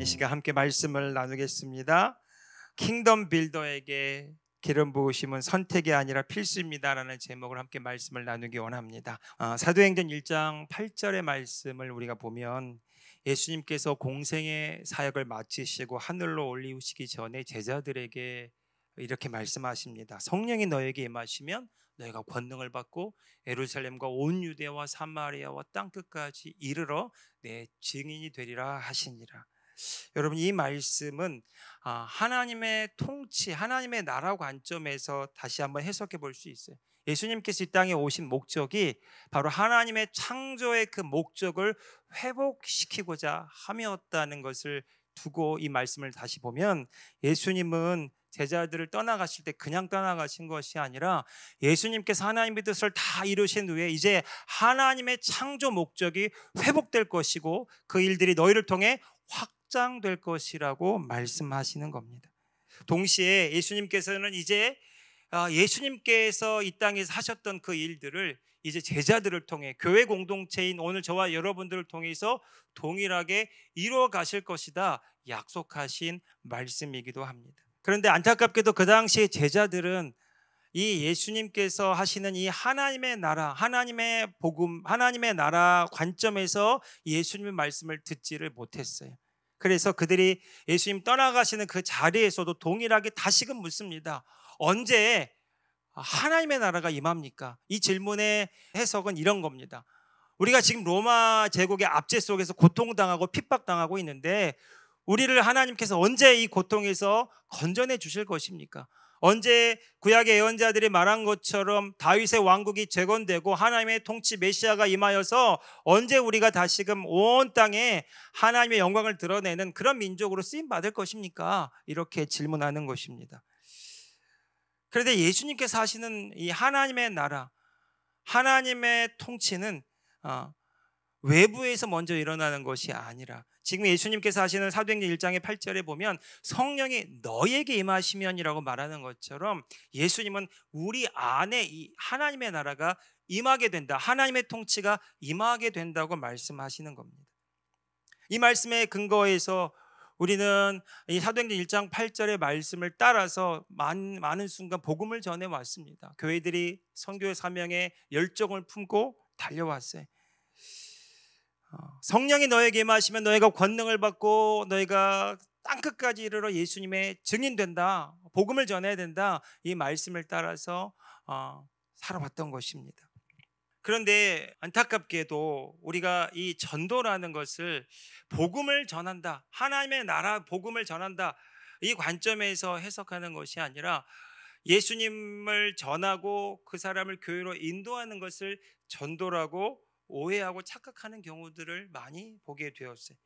이 시간 함께 말씀을 나누겠습니다. 킹덤 빌더에게 기름 부으심은 선택이 아니라 필수입니다라는 제목으로 함께 말씀을 나누기 원합니다. 사도행전 1장 8절의 말씀을 우리가 보면 예수님께서 공생의 사역을 마치시고 하늘로 올리우시기 전에 제자들에게 이렇게 말씀하십니다. 성령이 너에게 임하시면 너희가 권능을 받고 예루살렘과 온 유대와 사마리아와 땅 끝까지 이르러 내 증인이 되리라 하시니라. 여러분, 이 말씀은 하나님의 통치, 하나님의 나라 관점에서 다시 한번 해석해 볼 수 있어요. 예수님께서 이 땅에 오신 목적이 바로 하나님의 창조의 그 목적을 회복시키고자 함이었다는 것을 두고 이 말씀을 다시 보면, 예수님은 제자들을 떠나가실 때 그냥 떠나가신 것이 아니라 예수님께서 하나님의 뜻을 다 이루신 후에 이제 하나님의 창조 목적이 회복될 것이고 그 일들이 너희를 통해 확장될 것이라고 말씀하시는 겁니다. 동시에 예수님께서는 이제 예수님께서 이 땅에서 하셨던 그 일들을 이제 제자들을 통해 교회 공동체인 오늘 저와 여러분들을 통해서 동일하게 이루어 가실 것이다 약속하신 말씀이기도 합니다. 그런데 안타깝게도 그 당시에 제자들은 이 예수님께서 하시는 이 하나님의 나라, 하나님의 복음, 하나님의 나라 관점에서 예수님의 말씀을 듣지를 못했어요. 그래서 그들이 예수님 떠나가시는 그 자리에서도 동일하게 다시금 묻습니다. 언제 하나님의 나라가 임합니까? 이 질문의 해석은 이런 겁니다. 우리가 지금 로마 제국의 압제 속에서 고통당하고 핍박당하고 있는데 우리를 하나님께서 언제 이 고통에서 건져내 주실 것입니까? 언제 구약의 예언자들이 말한 것처럼 다윗의 왕국이 재건되고 하나님의 통치 메시아가 임하여서 언제 우리가 다시금 온 땅에 하나님의 영광을 드러내는 그런 민족으로 쓰임 받을 것입니까? 이렇게 질문하는 것입니다. 그런데 예수님께서 하시는 이 하나님의 나라, 하나님의 통치는 외부에서 먼저 일어나는 것이 아니라 지금 예수님께서 하시는 사도행전 1장의 8절에 보면 성령이 너에게 임하시면이라고 말하는 것처럼 예수님은 우리 안에 이 하나님의 나라가 임하게 된다, 하나님의 통치가 임하게 된다고 말씀하시는 겁니다. 이 말씀에 근거해서 우리는 이 사도행전 1장 8절의 말씀을 따라서 많은 순간 복음을 전해왔습니다. 교회들이 선교의 사명에 열정을 품고 달려왔어요. 성령이 너에게 임하시면 너희가 권능을 받고 너희가 땅끝까지 이르러 예수님의 증인된다, 복음을 전해야 된다, 이 말씀을 따라서 살아왔던 것입니다. 그런데 안타깝게도 우리가 이 전도라는 것을 복음을 전한다, 하나님의 나라 복음을 전한다, 이 관점에서 해석하는 것이 아니라 예수님을 전하고 그 사람을 교회로 인도하는 것을 전도라고 오해하고 착각하는 경우들을 많이 보게 되었어요.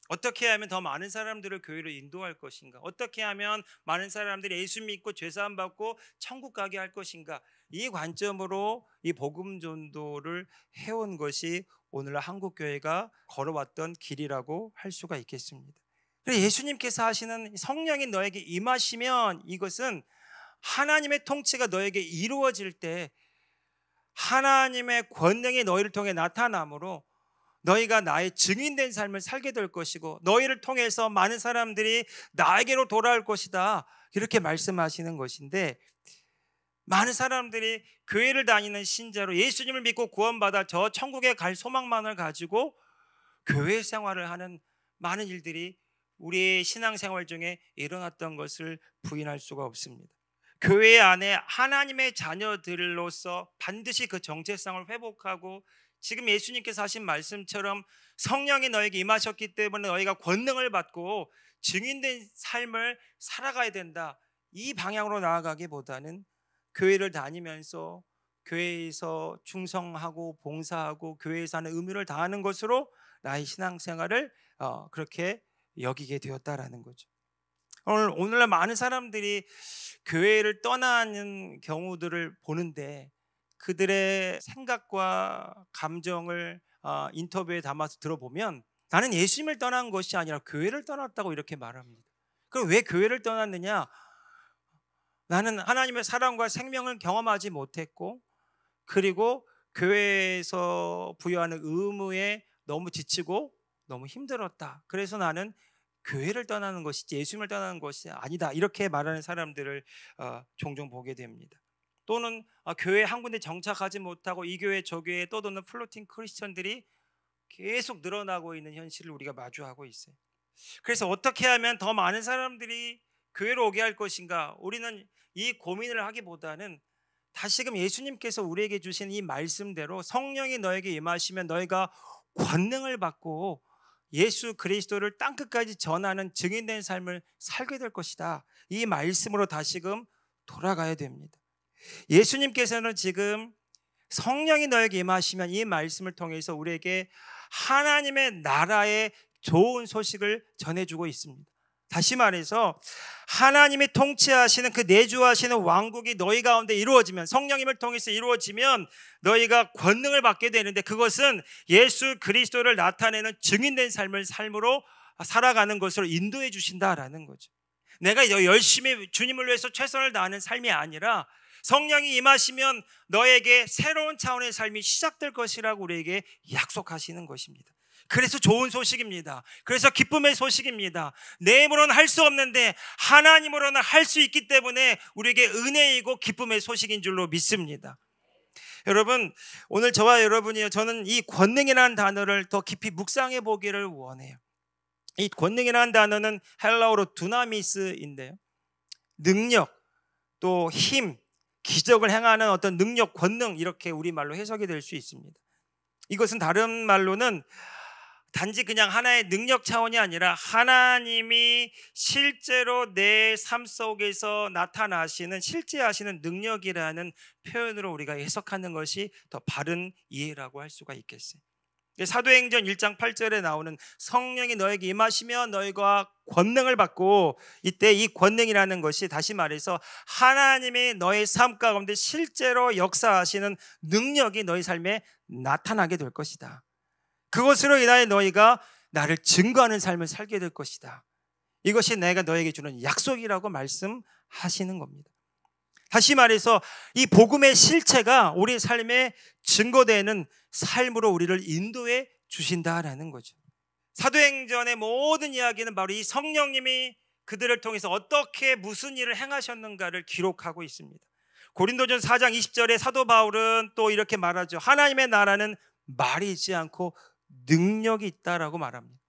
어떻게 하면 더 많은 사람들을 교회로 인도할 것인가? 어떻게 하면 많은 사람들이 예수 믿고 죄사함 받고 천국 가게 할 것인가? 이 관점으로 이 복음 전도를 해온 것이 오늘날 한국 교회가 걸어왔던 길이라고 할 수가 있겠습니다. 그래서 예수님께서 하시는 성령이 너에게 임하시면 이것은 하나님의 통치가 너에게 이루어질 때 하나님의 권능이 너희를 통해 나타나므로 너희가 나의 증인된 삶을 살게 될 것이고 너희를 통해서 많은 사람들이 나에게로 돌아올 것이다, 이렇게 말씀하시는 것인데, 많은 사람들이 교회를 다니는 신자로 예수님을 믿고 구원받아 저 천국에 갈 소망만을 가지고 교회 생활을 하는 많은 일들이 우리의 신앙생활 중에 일어났던 것을 부인할 수가 없습니다. 교회 안에 하나님의 자녀들로서 반드시 그 정체성을 회복하고 지금 예수님께서 하신 말씀처럼 성령이 너에게 임하셨기 때문에 너희가 권능을 받고 증인된 삶을 살아가야 된다, 이 방향으로 나아가기보다는 교회를 다니면서 교회에서 충성하고 봉사하고 교회에서 하는 의무를 다하는 것으로 나의 신앙생활을 그렇게 여기게 되었다라는 거죠. 오늘날 많은 사람들이 교회를 떠나는 경우들을 보는데 그들의 생각과 감정을 인터뷰에 담아서 들어보면 나는 예수님을 떠난 것이 아니라 교회를 떠났다고 이렇게 말합니다. 그럼 왜 교회를 떠났느냐? 나는 하나님의 사랑과 생명을 경험하지 못했고 그리고 교회에서 부여하는 의무에 너무 지치고 너무 힘들었다. 그래서 나는 교회를 떠나는 것이지 예수님을 떠나는 것이 아니다, 이렇게 말하는 사람들을 종종 보게 됩니다. 또는 교회 한 군데 정착하지 못하고 이 교회 저 교회에 떠도는 플로팅 크리스천들이 계속 늘어나고 있는 현실을 우리가 마주하고 있어요. 그래서 어떻게 하면 더 많은 사람들이 교회로 오게 할 것인가, 우리는 이 고민을 하기보다는 다시금 예수님께서 우리에게 주신 이 말씀대로 성령이 너에게 임하시면 너희가 권능을 받고 예수 그리스도를 땅끝까지 전하는 증인된 삶을 살게 될 것이다, 이 말씀으로 다시금 돌아가야 됩니다. 예수님께서는 지금 성령이 너에게 임하시면 이 말씀을 통해서 우리에게 하나님의 나라의 좋은 소식을 전해주고 있습니다. 다시 말해서 하나님이 통치하시는 그 내주하시는 왕국이 너희 가운데 이루어지면, 성령님을 통해서 이루어지면 너희가 권능을 받게 되는데, 그것은 예수 그리스도를 나타내는 증인된 삶으로 살아가는 것으로 인도해 주신다라는 거죠. 내가 열심히 주님을 위해서 최선을 다하는 삶이 아니라 성령이 임하시면 너에게 새로운 차원의 삶이 시작될 것이라고 우리에게 약속하시는 것입니다. 그래서 좋은 소식입니다. 그래서 기쁨의 소식입니다. 내 힘으로는 할 수 없는데 하나님으로는 할 수 있기 때문에 우리에게 은혜이고 기쁨의 소식인 줄로 믿습니다. 여러분, 오늘 저와 여러분이요, 저는 이 권능이라는 단어를 더 깊이 묵상해 보기를 원해요. 이 권능이라는 단어는 헬라어로 두나미스인데요, 능력, 또 힘, 기적을 행하는 어떤 능력, 권능, 이렇게 우리말로 해석이 될 수 있습니다. 이것은 다른 말로는 단지 그냥 하나의 능력 차원이 아니라 하나님이 실제로 내 삶 속에서 나타나시는, 실제하시는 능력이라는 표현으로 우리가 해석하는 것이 더 바른 이해라고 할 수가 있겠어요. 사도행전 1장 8절에 나오는 성령이 너에게 임하시면 너희가 권능을 받고, 이때 이 권능이라는 것이 다시 말해서 하나님이 너의 삶 가운데 실제로 역사하시는 능력이 너희 삶에 나타나게 될 것이다. 그것으로 인하여 너희가 나를 증거하는 삶을 살게 될 것이다. 이것이 내가 너에게 주는 약속이라고 말씀하시는 겁니다. 다시 말해서 이 복음의 실체가 우리 삶에 증거되는 삶으로 우리를 인도해 주신다라는 거죠. 사도행전의 모든 이야기는 바로 이 성령님이 그들을 통해서 어떻게 무슨 일을 행하셨는가를 기록하고 있습니다. 고린도전서 4장 20절에 사도 바울은 또 이렇게 말하죠. 하나님의 나라는 말이 있지 않고 능력이 있다라고 말합니다.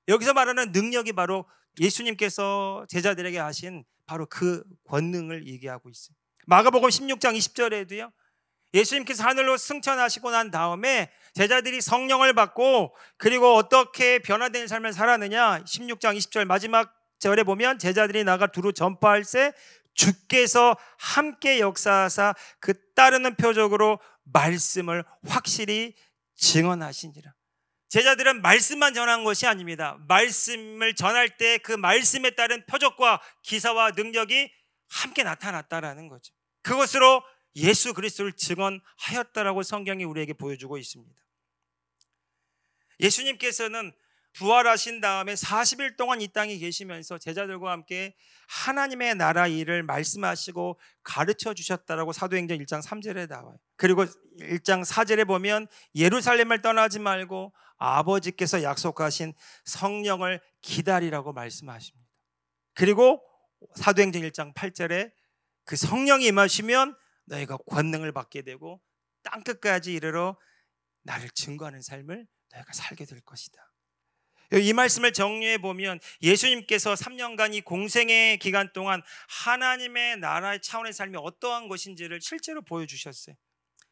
여기서 말하는 능력이 바로 예수님께서 제자들에게 하신 바로 그 권능을 얘기하고 있어요. 마가복음 16장 20절에도요, 예수님께서 하늘로 승천하시고 난 다음에 제자들이 성령을 받고 그리고 어떻게 변화된 삶을 살았느냐, 16장 20절 마지막 절에 보면 제자들이 나가 두루 전파할세 주께서 함께 역사하사 그 따르는 표적으로 말씀을 확실히 증언하시니라. 제자들은 말씀만 전한 것이 아닙니다. 말씀을 전할 때 그 말씀에 따른 표적과 기사와 능력이 함께 나타났다라는 거죠. 그것으로 예수 그리스도를 증언하였다라고 성경이 우리에게 보여주고 있습니다. 예수님께서는 부활하신 다음에 40일 동안 이 땅에 계시면서 제자들과 함께 하나님의 나라 일을 말씀하시고 가르쳐 주셨다라고 사도행전 1장 3절에 나와요. 그리고 1장 4절에 보면 예루살렘을 떠나지 말고 아버지께서 약속하신 성령을 기다리라고 말씀하십니다. 그리고 사도행전 1장 8절에 그 성령이 임하시면 너희가 권능을 받게 되고 땅끝까지 이르러 나를 증거하는 삶을 너희가 살게 될 것이다. 이 말씀을 정리해 보면 예수님께서 3년간 이 공생의 기간 동안 하나님의 나라의 차원의 삶이 어떠한 것인지를 실제로 보여주셨어요.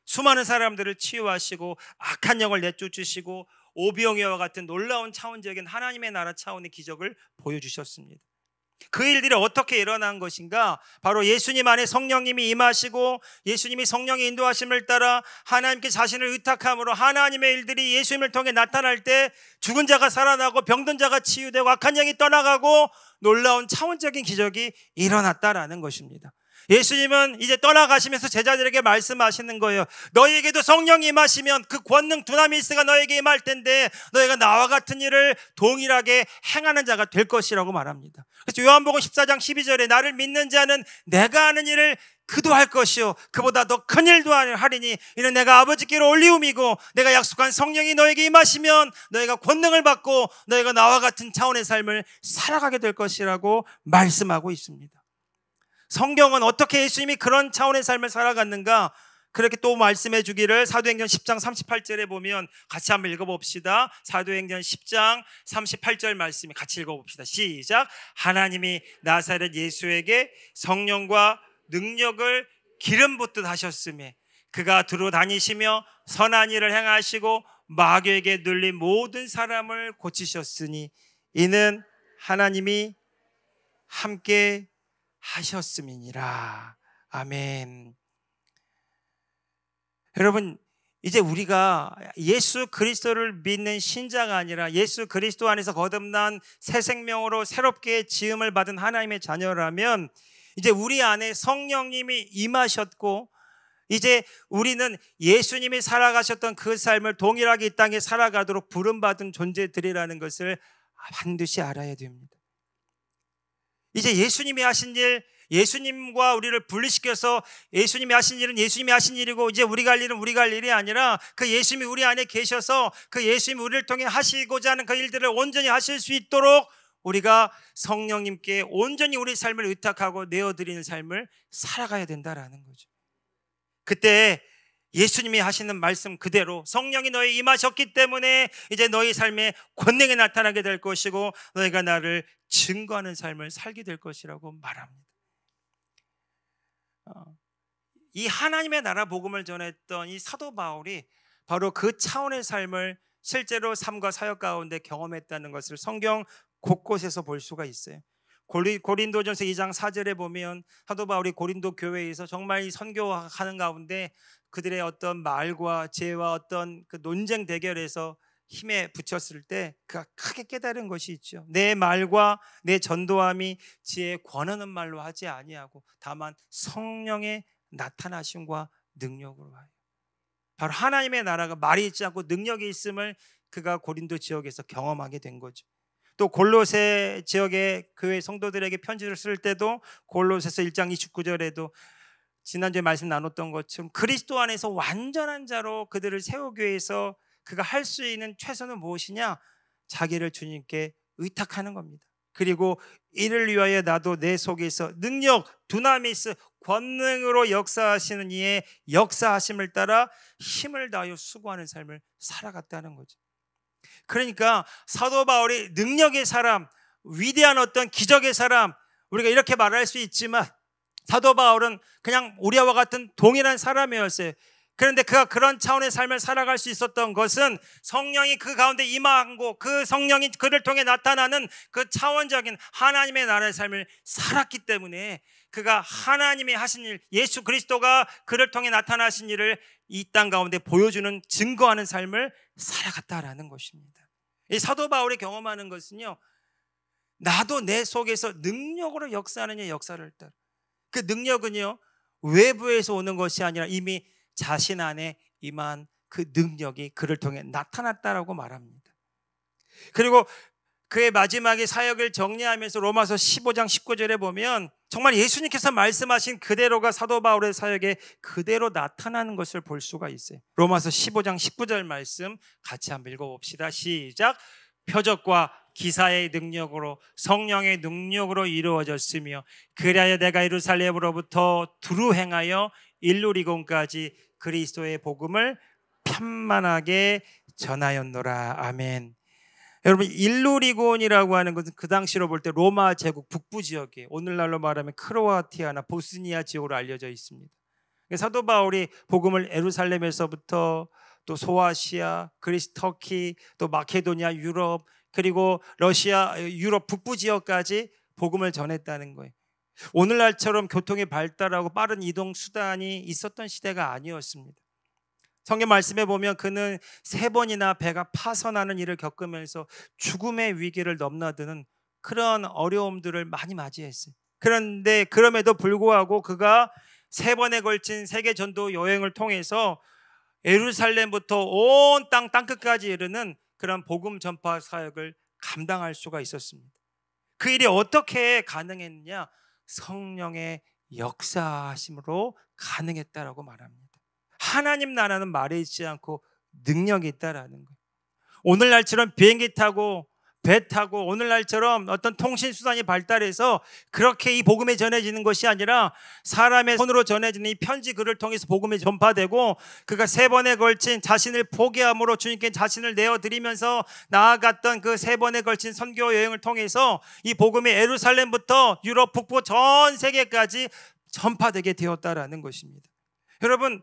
수많은 사람들을 치유하시고 악한 영을 내쫓으시고 오병이어와 같은 놀라운 차원적인 하나님의 나라 차원의 기적을 보여주셨습니다. 그 일들이 어떻게 일어난 것인가? 바로 예수님 안에 성령님이 임하시고 예수님이 성령의 인도하심을 따라 하나님께 자신을 의탁함으로 하나님의 일들이 예수님을 통해 나타날 때 죽은 자가 살아나고 병든 자가 치유되고 악한 영이 떠나가고 놀라운 차원적인 기적이 일어났다라는 것입니다. 예수님은 이제 떠나가시면서 제자들에게 말씀하시는 거예요. 너희에게도 성령이 임하시면 그 권능 두나미스가 너에게 임할 텐데 너희가 나와 같은 일을 동일하게 행하는 자가 될 것이라고 말합니다. 그래서 요한복음 14장 12절에 나를 믿는 자는 내가 하는 일을 그도 할 것이요 그보다 더 큰 일도 하리니 이는 내가 아버지께로 올리움이고 내가 약속한 성령이 너에게 임하시면 너희가 권능을 받고 너희가 나와 같은 차원의 삶을 살아가게 될 것이라고 말씀하고 있습니다. 성경은 어떻게 예수님이 그런 차원의 삶을 살아갔는가 그렇게 또 말씀해 주기를 사도행전 10장 38절에 보면 같이 한번 읽어봅시다. 사도행전 10장 38절 말씀이 같이 읽어봅시다. 시작. 하나님이 나사렛 예수에게 성령과 능력을 기름 붓듯 하셨으며 그가 두루 다니시며 선한 일을 행하시고 마귀에게 눌린 모든 사람을 고치셨으니 이는 하나님이 함께 하셨음이니라. 아멘. 여러분, 이제 우리가 예수 그리스도를 믿는 신자가 아니라 예수 그리스도 안에서 거듭난 새 생명으로 새롭게 지음을 받은 하나님의 자녀라면 이제 우리 안에 성령님이 임하셨고 이제 우리는 예수님이 살아가셨던 그 삶을 동일하게 이 땅에 살아가도록 부름받은 존재들이라는 것을 반드시 알아야 됩니다. 이제 예수님이 하신 일, 예수님과 우리를 분리시켜서 예수님이 하신 일은 예수님이 하신 일이고 이제 우리가 할 일은 우리가 할 일이 아니라 그 예수님이 우리 안에 계셔서 그 예수님이 우리를 통해 하시고자 하는 그 일들을 온전히 하실 수 있도록 우리가 성령님께 온전히 우리 삶을 의탁하고 내어드리는 삶을 살아가야 된다라는 거죠. 그때 예수님이 하시는 말씀 그대로 성령이 너희 임하셨기 때문에 이제 너희 삶에 권능이 나타나게 될 것이고 너희가 나를 증거하는 삶을 살게 될 것이라고 말합니다. 이 하나님의 나라 복음을 전했던 이 사도 바울이 바로 그 차원의 삶을 실제로 삶과 사역 가운데 경험했다는 것을 성경 곳곳에서 볼 수가 있어요. 고린도전서 2장 4절에 보면 사도 바울이 고린도 교회에서 정말 이 선교하는 가운데 그들의 어떤 말과 지혜와 어떤 그 논쟁 대결에서 힘에 붙였을 때 그가 크게 깨달은 것이 있죠. 내 말과 내 전도함이 지혜에 권하는 말로 하지 아니하고 다만 성령의 나타나심과 능력으로 하여. 바로 하나님의 나라가 말이 있지 않고 능력이 있음을 그가 고린도 지역에서 경험하게 된 거죠. 또 골로새 지역의 교회 성도들에게 편지를 쓸 때도 골로새서 1장 29절에도 지난주에 말씀 나눴던 것처럼 그리스도 안에서 완전한 자로 그들을 세우기 위해서 그가 할 수 있는 최선은 무엇이냐? 자기를 주님께 의탁하는 겁니다. 그리고 이를 위하여 나도 내 속에서 능력, 두나미스, 권능으로 역사하시는 이의 역사하심을 따라 힘을 다하여 수고하는 삶을 살아갔다는 거죠. 그러니까 사도 바울이 능력의 사람, 위대한 어떤 기적의 사람, 우리가 이렇게 말할 수 있지만 사도 바울은 그냥 우리와 같은 동일한 사람이었어요. 그런데 그가 그런 차원의 삶을 살아갈 수 있었던 것은 성령이 그 가운데 임하고 그 성령이 그를 통해 나타나는 그 차원적인 하나님의 나라의 삶을 살았기 때문에 그가 하나님이 하신 일, 예수 그리스도가 그를 통해 나타나신 일을 이 땅 가운데 보여주는 증거하는 삶을 살아갔다라는 것입니다. 이 사도 바울이 경험하는 것은요, 나도 내 속에서 능력으로 역사하는 역사를 따라. 그 능력은요 외부에서 오는 것이 아니라 이미 자신 안에 임한 그 능력이 그를 통해 나타났다라고 말합니다. 그리고 그의 마지막에 사역을 정리하면서 로마서 15장 19절에 보면 정말 예수님께서 말씀하신 그대로가 사도 바울의 사역에 그대로 나타나는 것을 볼 수가 있어요. 로마서 15장 19절 말씀 같이 한번 읽어봅시다. 시작. 표적과 기사의 능력으로 성령의 능력으로 이루어졌으며 그리하여 내가 예루살렘으로부터 두루 행하여 일루리곤까지 그리스도의 복음을 편만하게 전하였노라. 아멘. 여러분, 일루리곤이라고 하는 것은 그 당시로 볼 때 로마 제국 북부 지역에 오늘날로 말하면 크로아티아나 보스니아 지역으로 알려져 있습니다. 사도 바울이 복음을 예루살렘에서부터 또 소아시아, 그리스, 터키, 또 마케도니아, 유럽, 그리고 러시아, 유럽 북부 지역까지 복음을 전했다는 거예요. 오늘날처럼 교통이 발달하고 빠른 이동 수단이 있었던 시대가 아니었습니다. 성경 말씀에 보면 그는 3번이나 배가 파선하는 일을 겪으면서 죽음의 위기를 넘나드는 그런 어려움들을 많이 맞이했어요. 그런데 그럼에도 불구하고 그가 3번에 걸친 세계 전도 여행을 통해서 예루살렘부터 온 땅끝까지 이르는 그런 복음 전파 사역을 감당할 수가 있었습니다. 그 일이 어떻게 가능했느냐? 성령의 역사하심으로 가능했다라고 말합니다. 하나님 나라는 말에 있지 않고 능력이 있다라는 거예요. 오늘날처럼 비행기 타고 배 타고 오늘날처럼 어떤 통신수단이 발달해서 그렇게 이 복음이 전해지는 것이 아니라 사람의 손으로 전해지는 이 편지 글을 통해서 복음이 전파되고, 그가 3번에 걸친 자신을 포기함으로 주님께 자신을 내어드리면서 나아갔던 그 3번에 걸친 선교 여행을 통해서 이 복음이 예루살렘부터 유럽 북부 전 세계까지 전파되게 되었다라는 것입니다. 여러분,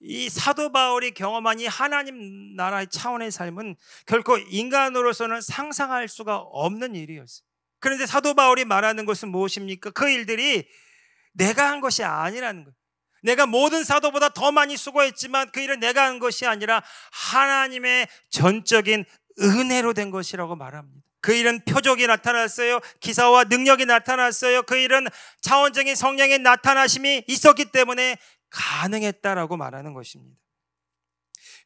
이 사도 바울이 경험한 이 하나님 나라의 차원의 삶은 결코 인간으로서는 상상할 수가 없는 일이었어요. 그런데 사도 바울이 말하는 것은 무엇입니까? 그 일들이 내가 한 것이 아니라는 거예요. 내가 모든 사도보다 더 많이 수고했지만 그 일은 내가 한 것이 아니라 하나님의 전적인 은혜로 된 것이라고 말합니다. 그 일은 표적이 나타났어요. 기사와 능력이 나타났어요. 그 일은 차원적인 성령의 나타나심이 있었기 때문에 가능했다라고 말하는 것입니다.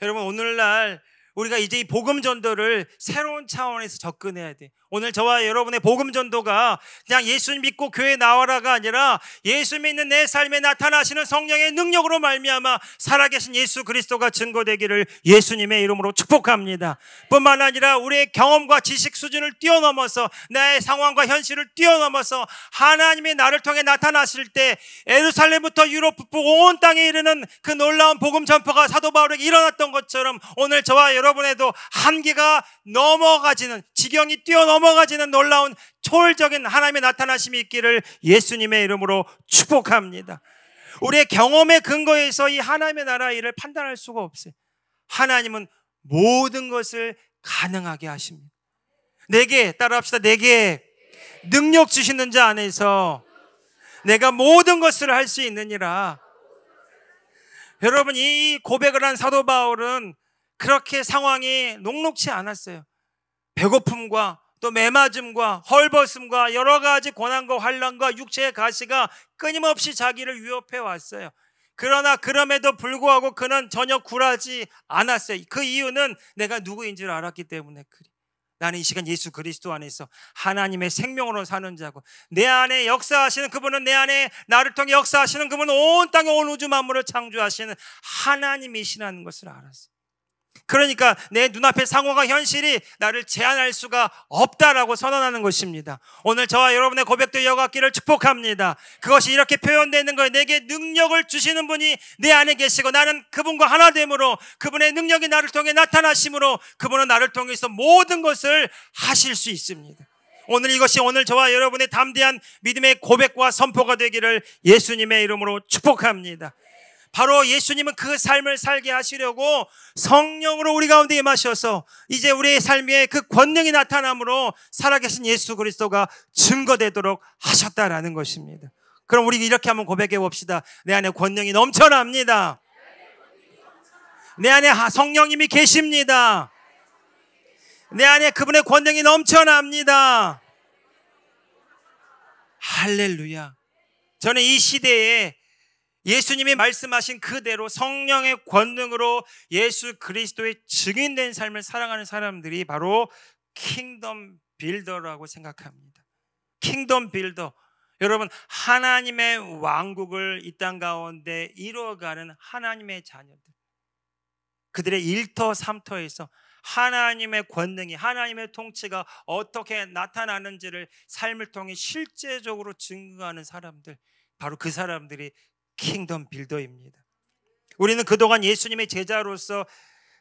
여러분, 오늘날 우리가 이제 이 복음 전도를 새로운 차원에서 접근해야 돼. 오늘 저와 여러분의 복음 전도가 그냥 예수 믿고 교회 나와라가 아니라 예수 믿는 내 삶에 나타나시는 성령의 능력으로 말미암아 살아계신 예수 그리스도가 증거되기를 예수님의 이름으로 축복합니다. 뿐만 아니라 우리의 경험과 지식 수준을 뛰어넘어서 나의 상황과 현실을 뛰어넘어서 하나님이 나를 통해 나타나실 때 예루살렘부터 유럽 북부 온 땅에 이르는 그 놀라운 복음 전파가 사도 바울에게 일어났던 것처럼 오늘 저와 여러분에도 한계가 넘어가지는, 지경이 뛰어넘어가지는 놀라운 초월적인 하나님의 나타나심이 있기를 예수님의 이름으로 축복합니다. 우리의 경험의 근거에서 이 하나님의 나라 일을 판단할 수가 없어요. 하나님은 모든 것을 가능하게 하십니다. 내게, 따라합시다. 내게 능력 주시는 자 안에서 내가 모든 것을 할 수 있느니라. 여러분, 이 고백을 한 사도 바울은 그렇게 상황이 녹록치 않았어요. 배고픔과 또 매맞음과 헐벗음과 여러 가지 고난과 환난과 육체의 가시가 끊임없이 자기를 위협해 왔어요. 그러나 그럼에도 불구하고 그는 전혀 굴하지 않았어요. 그 이유는 내가 누구인 줄 알았기 때문에 그래. 나는 이 시간 예수 그리스도 안에서 하나님의 생명으로 사는 자고, 내 안에 역사하시는 그분은, 내 안에 나를 통해 역사하시는 그분은 온 땅에 온 우주 만물을 창조하시는 하나님이시라는 것을 알았어요. 그러니까 내 눈앞의 상황과 현실이 나를 제한할 수가 없다라고 선언하는 것입니다. 오늘 저와 여러분의 고백도 이어갔기를 축복합니다. 그것이 이렇게 표현되는 거예요. 내게 능력을 주시는 분이 내 안에 계시고 나는 그분과 하나됨으로, 그분의 능력이 나를 통해 나타나심으로 그분은 나를 통해서 모든 것을 하실 수 있습니다. 오늘 이것이 오늘 저와 여러분의 담대한 믿음의 고백과 선포가 되기를 예수님의 이름으로 축복합니다. 바로 예수님은 그 삶을 살게 하시려고 성령으로 우리 가운데 임하셔서 이제 우리의 삶에 그 권능이 나타남으로 살아계신 예수 그리스도가 증거되도록 하셨다라는 것입니다. 그럼 우리 이렇게 한번 고백해 봅시다. 내 안에 권능이 넘쳐납니다. 내 안에 성령님이 계십니다. 내 안에 그분의 권능이 넘쳐납니다. 할렐루야. 저는 이 시대에 예수님이 말씀하신 그대로 성령의 권능으로 예수 그리스도의 증인된 삶을 살아가는 사람들이 바로 킹덤 빌더라고 생각합니다. 킹덤 빌더. 여러분, 하나님의 왕국을 이 땅 가운데 이루어가는 하나님의 자녀들, 그들의 일터 삼터에서 하나님의 권능이, 하나님의 통치가 어떻게 나타나는지를 삶을 통해 실제적으로 증거하는 사람들, 바로 그 사람들이 킹덤 빌더입니다. 우리는 그동안 예수님의 제자로서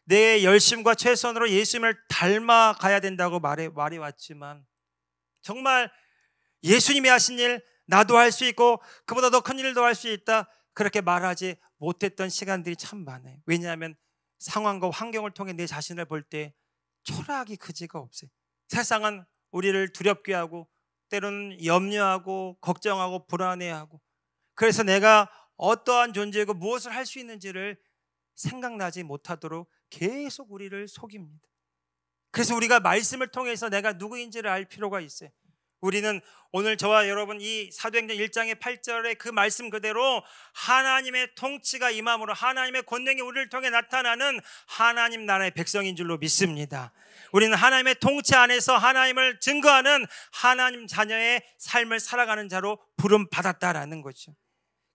내 열심과 최선으로 예수님을 닮아가야 된다고 말해왔지만, 정말 예수님이 하신 일 나도 할 수 있고 그보다 더 큰 일도 할 수 있다, 그렇게 말하지 못했던 시간들이 참 많아요. 왜냐하면 상황과 환경을 통해 내 자신을 볼 때 초라하기 그지가 없어요. 세상은 우리를 두렵게 하고 때로는 염려하고 걱정하고 불안해하고, 그래서 내가 어떠한 존재이고 무엇을 할 수 있는지를 생각나지 못하도록 계속 우리를 속입니다. 그래서 우리가 말씀을 통해서 내가 누구인지를 알 필요가 있어요. 우리는 오늘 저와 여러분 이 사도행전 1장의 8절의 그 말씀 그대로 하나님의 통치가 임함으로 하나님의 권능이 우리를 통해 나타나는 하나님 나라의 백성인 줄로 믿습니다. 우리는 하나님의 통치 안에서 하나님을 증거하는 하나님 자녀의 삶을 살아가는 자로 부름받았다라는 거죠.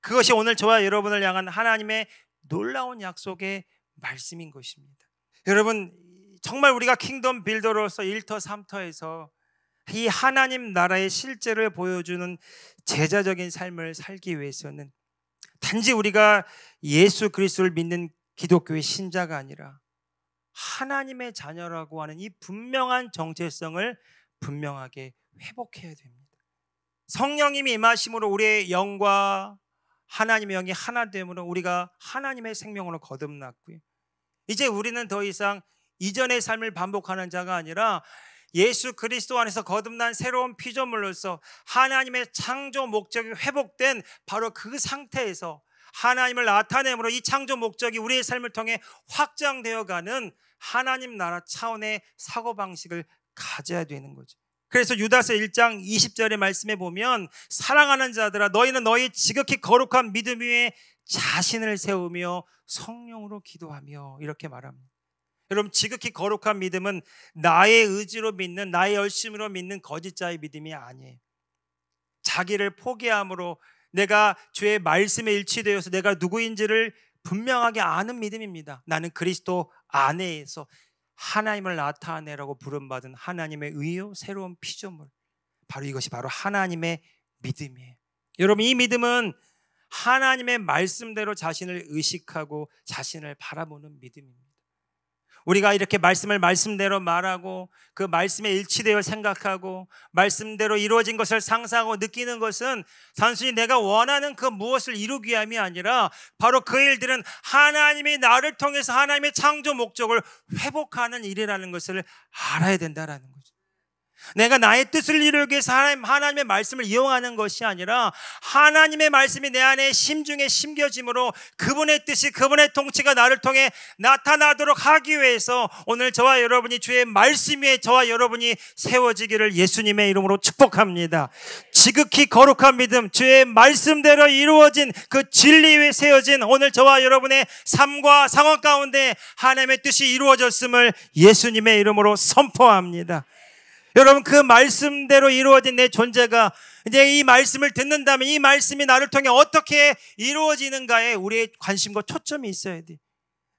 그것이 오늘 저와 여러분을 향한 하나님의 놀라운 약속의 말씀인 것입니다. 여러분, 정말 우리가 킹덤 빌더로서 1터 3터에서 이 하나님 나라의 실제를 보여주는 제자적인 삶을 살기 위해서는 단지 우리가 예수 그리스도를 믿는 기독교의 신자가 아니라 하나님의 자녀라고 하는 이 분명한 정체성을 분명하게 회복해야 됩니다. 성령님이 임하심으로 우리의 영과 하나님의 영이 하나 됨으로 우리가 하나님의 생명으로 거듭났고요. 이제 우리는 더 이상 이전의 삶을 반복하는 자가 아니라 예수 그리스도 안에서 거듭난 새로운 피조물로서 하나님의 창조 목적이 회복된 바로 그 상태에서 하나님을 나타내므로 이 창조 목적이 우리의 삶을 통해 확장되어가는 하나님 나라 차원의 사고방식을 가져야 되는 거죠. 그래서 유다서 1장 20절의 말씀에 보면 사랑하는 자들아 너희는 너희 지극히 거룩한 믿음 위에 자신을 세우며 성령으로 기도하며 이렇게 말합니다. 여러분, 지극히 거룩한 믿음은 나의 의지로 믿는, 나의 열심으로 믿는 거짓자의 믿음이 아니에요. 자기를 포기함으로 내가 주의 말씀에 일치되어서 내가 누구인지를 분명하게 아는 믿음입니다. 나는 그리스도 안에서 하나님을 나타내라고 부름받은 하나님의 의요 새로운 피조물, 바로 이것이 바로 하나님의 믿음이에요. 여러분, 이 믿음은 하나님의 말씀대로 자신을 의식하고 자신을 바라보는 믿음입니다. 우리가 이렇게 말씀을 말씀대로 말하고 그 말씀에 일치되어 생각하고 말씀대로 이루어진 것을 상상하고 느끼는 것은 단순히 내가 원하는 그 무엇을 이루기 위함이 아니라 바로 그 일들은 하나님이 나를 통해서 하나님의 창조 목적을 회복하는 일이라는 것을 알아야 된다는 거죠. 내가 나의 뜻을 이루기 위해서 하나님의 말씀을 이용하는 것이 아니라 하나님의 말씀이 내 안에 심중에 심겨짐으로 그분의 뜻이, 그분의 통치가 나를 통해 나타나도록 하기 위해서 오늘 저와 여러분이 주의 말씀 위에 저와 여러분이 세워지기를 예수님의 이름으로 축복합니다. 지극히 거룩한 믿음, 주의 말씀대로 이루어진 그 진리 위에 세워진 오늘 저와 여러분의 삶과 상황 가운데 하나님의 뜻이 이루어졌음을 예수님의 이름으로 선포합니다. 여러분, 그 말씀대로 이루어진 내 존재가 이제 이 말씀을 듣는다면 이 말씀이 나를 통해 어떻게 이루어지는가에 우리의 관심과 초점이 있어야 돼.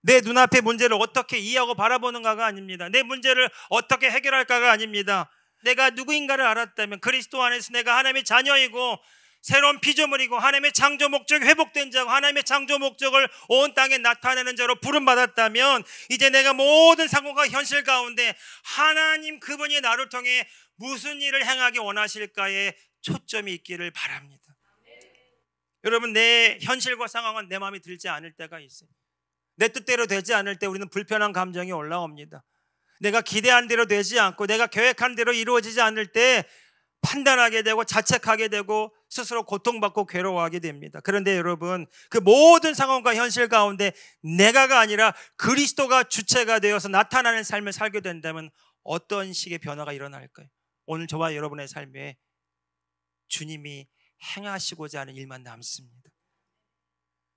내 눈앞의 문제를 어떻게 이해하고 바라보는가가 아닙니다. 내 문제를 어떻게 해결할까가 아닙니다. 내가 누구인가를 알았다면 그리스도 안에서 내가 하나님의 자녀이고 새로운 피조물이고 하나님의 창조 목적이 회복된 자고 하나님의 창조 목적을 온 땅에 나타내는 자로 부름받았다면 이제 내가 모든 상황과 현실 가운데 하나님 그분이 나를 통해 무슨 일을 행하기 원하실까에 초점이 있기를 바랍니다. 여러분, 내 현실과 상황은 내 마음에 들지 않을 때가 있어요. 내 뜻대로 되지 않을 때 우리는 불편한 감정이 올라옵니다. 내가 기대한 대로 되지 않고 내가 계획한 대로 이루어지지 않을 때 판단하게 되고 자책하게 되고 스스로 고통받고 괴로워하게 됩니다. 그런데 여러분, 그 모든 상황과 현실 가운데 내가가 아니라 그리스도가 주체가 되어서 나타나는 삶을 살게 된다면 어떤 식의 변화가 일어날까요? 오늘 저와 여러분의 삶에 주님이 행하시고자 하는 일만 남습니다.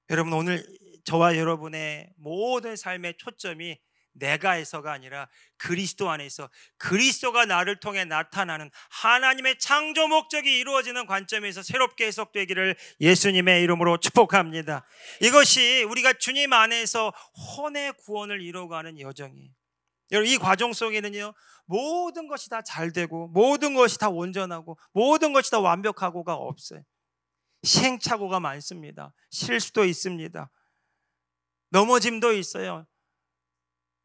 여러분, 오늘 저와 여러분의 모든 삶의 초점이 내가에서가 아니라 그리스도 안에서 그리스도가 나를 통해 나타나는 하나님의 창조 목적이 이루어지는 관점에서 새롭게 해석되기를 예수님의 이름으로 축복합니다. 이것이 우리가 주님 안에서 혼의 구원을 이루어가는 여정이에요. 여러분, 이 과정 속에는요 모든 것이 다 잘 되고 모든 것이 다 온전하고 모든 것이 다 완벽하고가 없어요. 시행착오가 많습니다. 실수도 있습니다. 넘어짐도 있어요.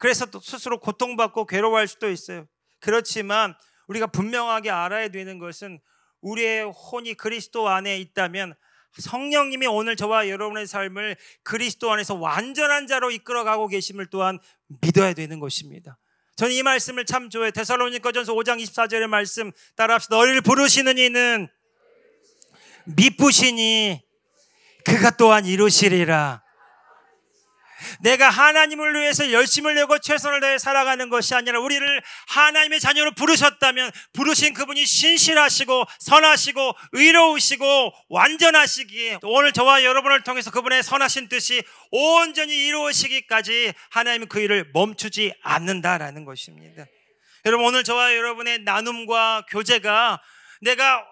그래서 또 스스로 고통받고 괴로워할 수도 있어요. 그렇지만 우리가 분명하게 알아야 되는 것은 우리의 혼이 그리스도 안에 있다면 성령님이 오늘 저와 여러분의 삶을 그리스도 안에서 완전한 자로 이끌어가고 계심을 또한 믿어야 되는 것입니다. 저는 이 말씀을 참 좋아해요. 데살로니가전서 5장 24절의 말씀 따라합시다. 너희를 부르시는 이는 미쁘시니 그가 또한 이루시리라. 내가 하나님을 위해서 열심을 내고 최선을 다해 살아가는 것이 아니라 우리를 하나님의 자녀로 부르셨다면 부르신 그분이 신실하시고 선하시고 의로우시고 완전하시기에 오늘 저와 여러분을 통해서 그분의 선하신 뜻이 온전히 이루어지기까지 하나님은 그 일을 멈추지 않는다라는 것입니다. 여러분, 오늘 저와 여러분의 나눔과 교제가 내가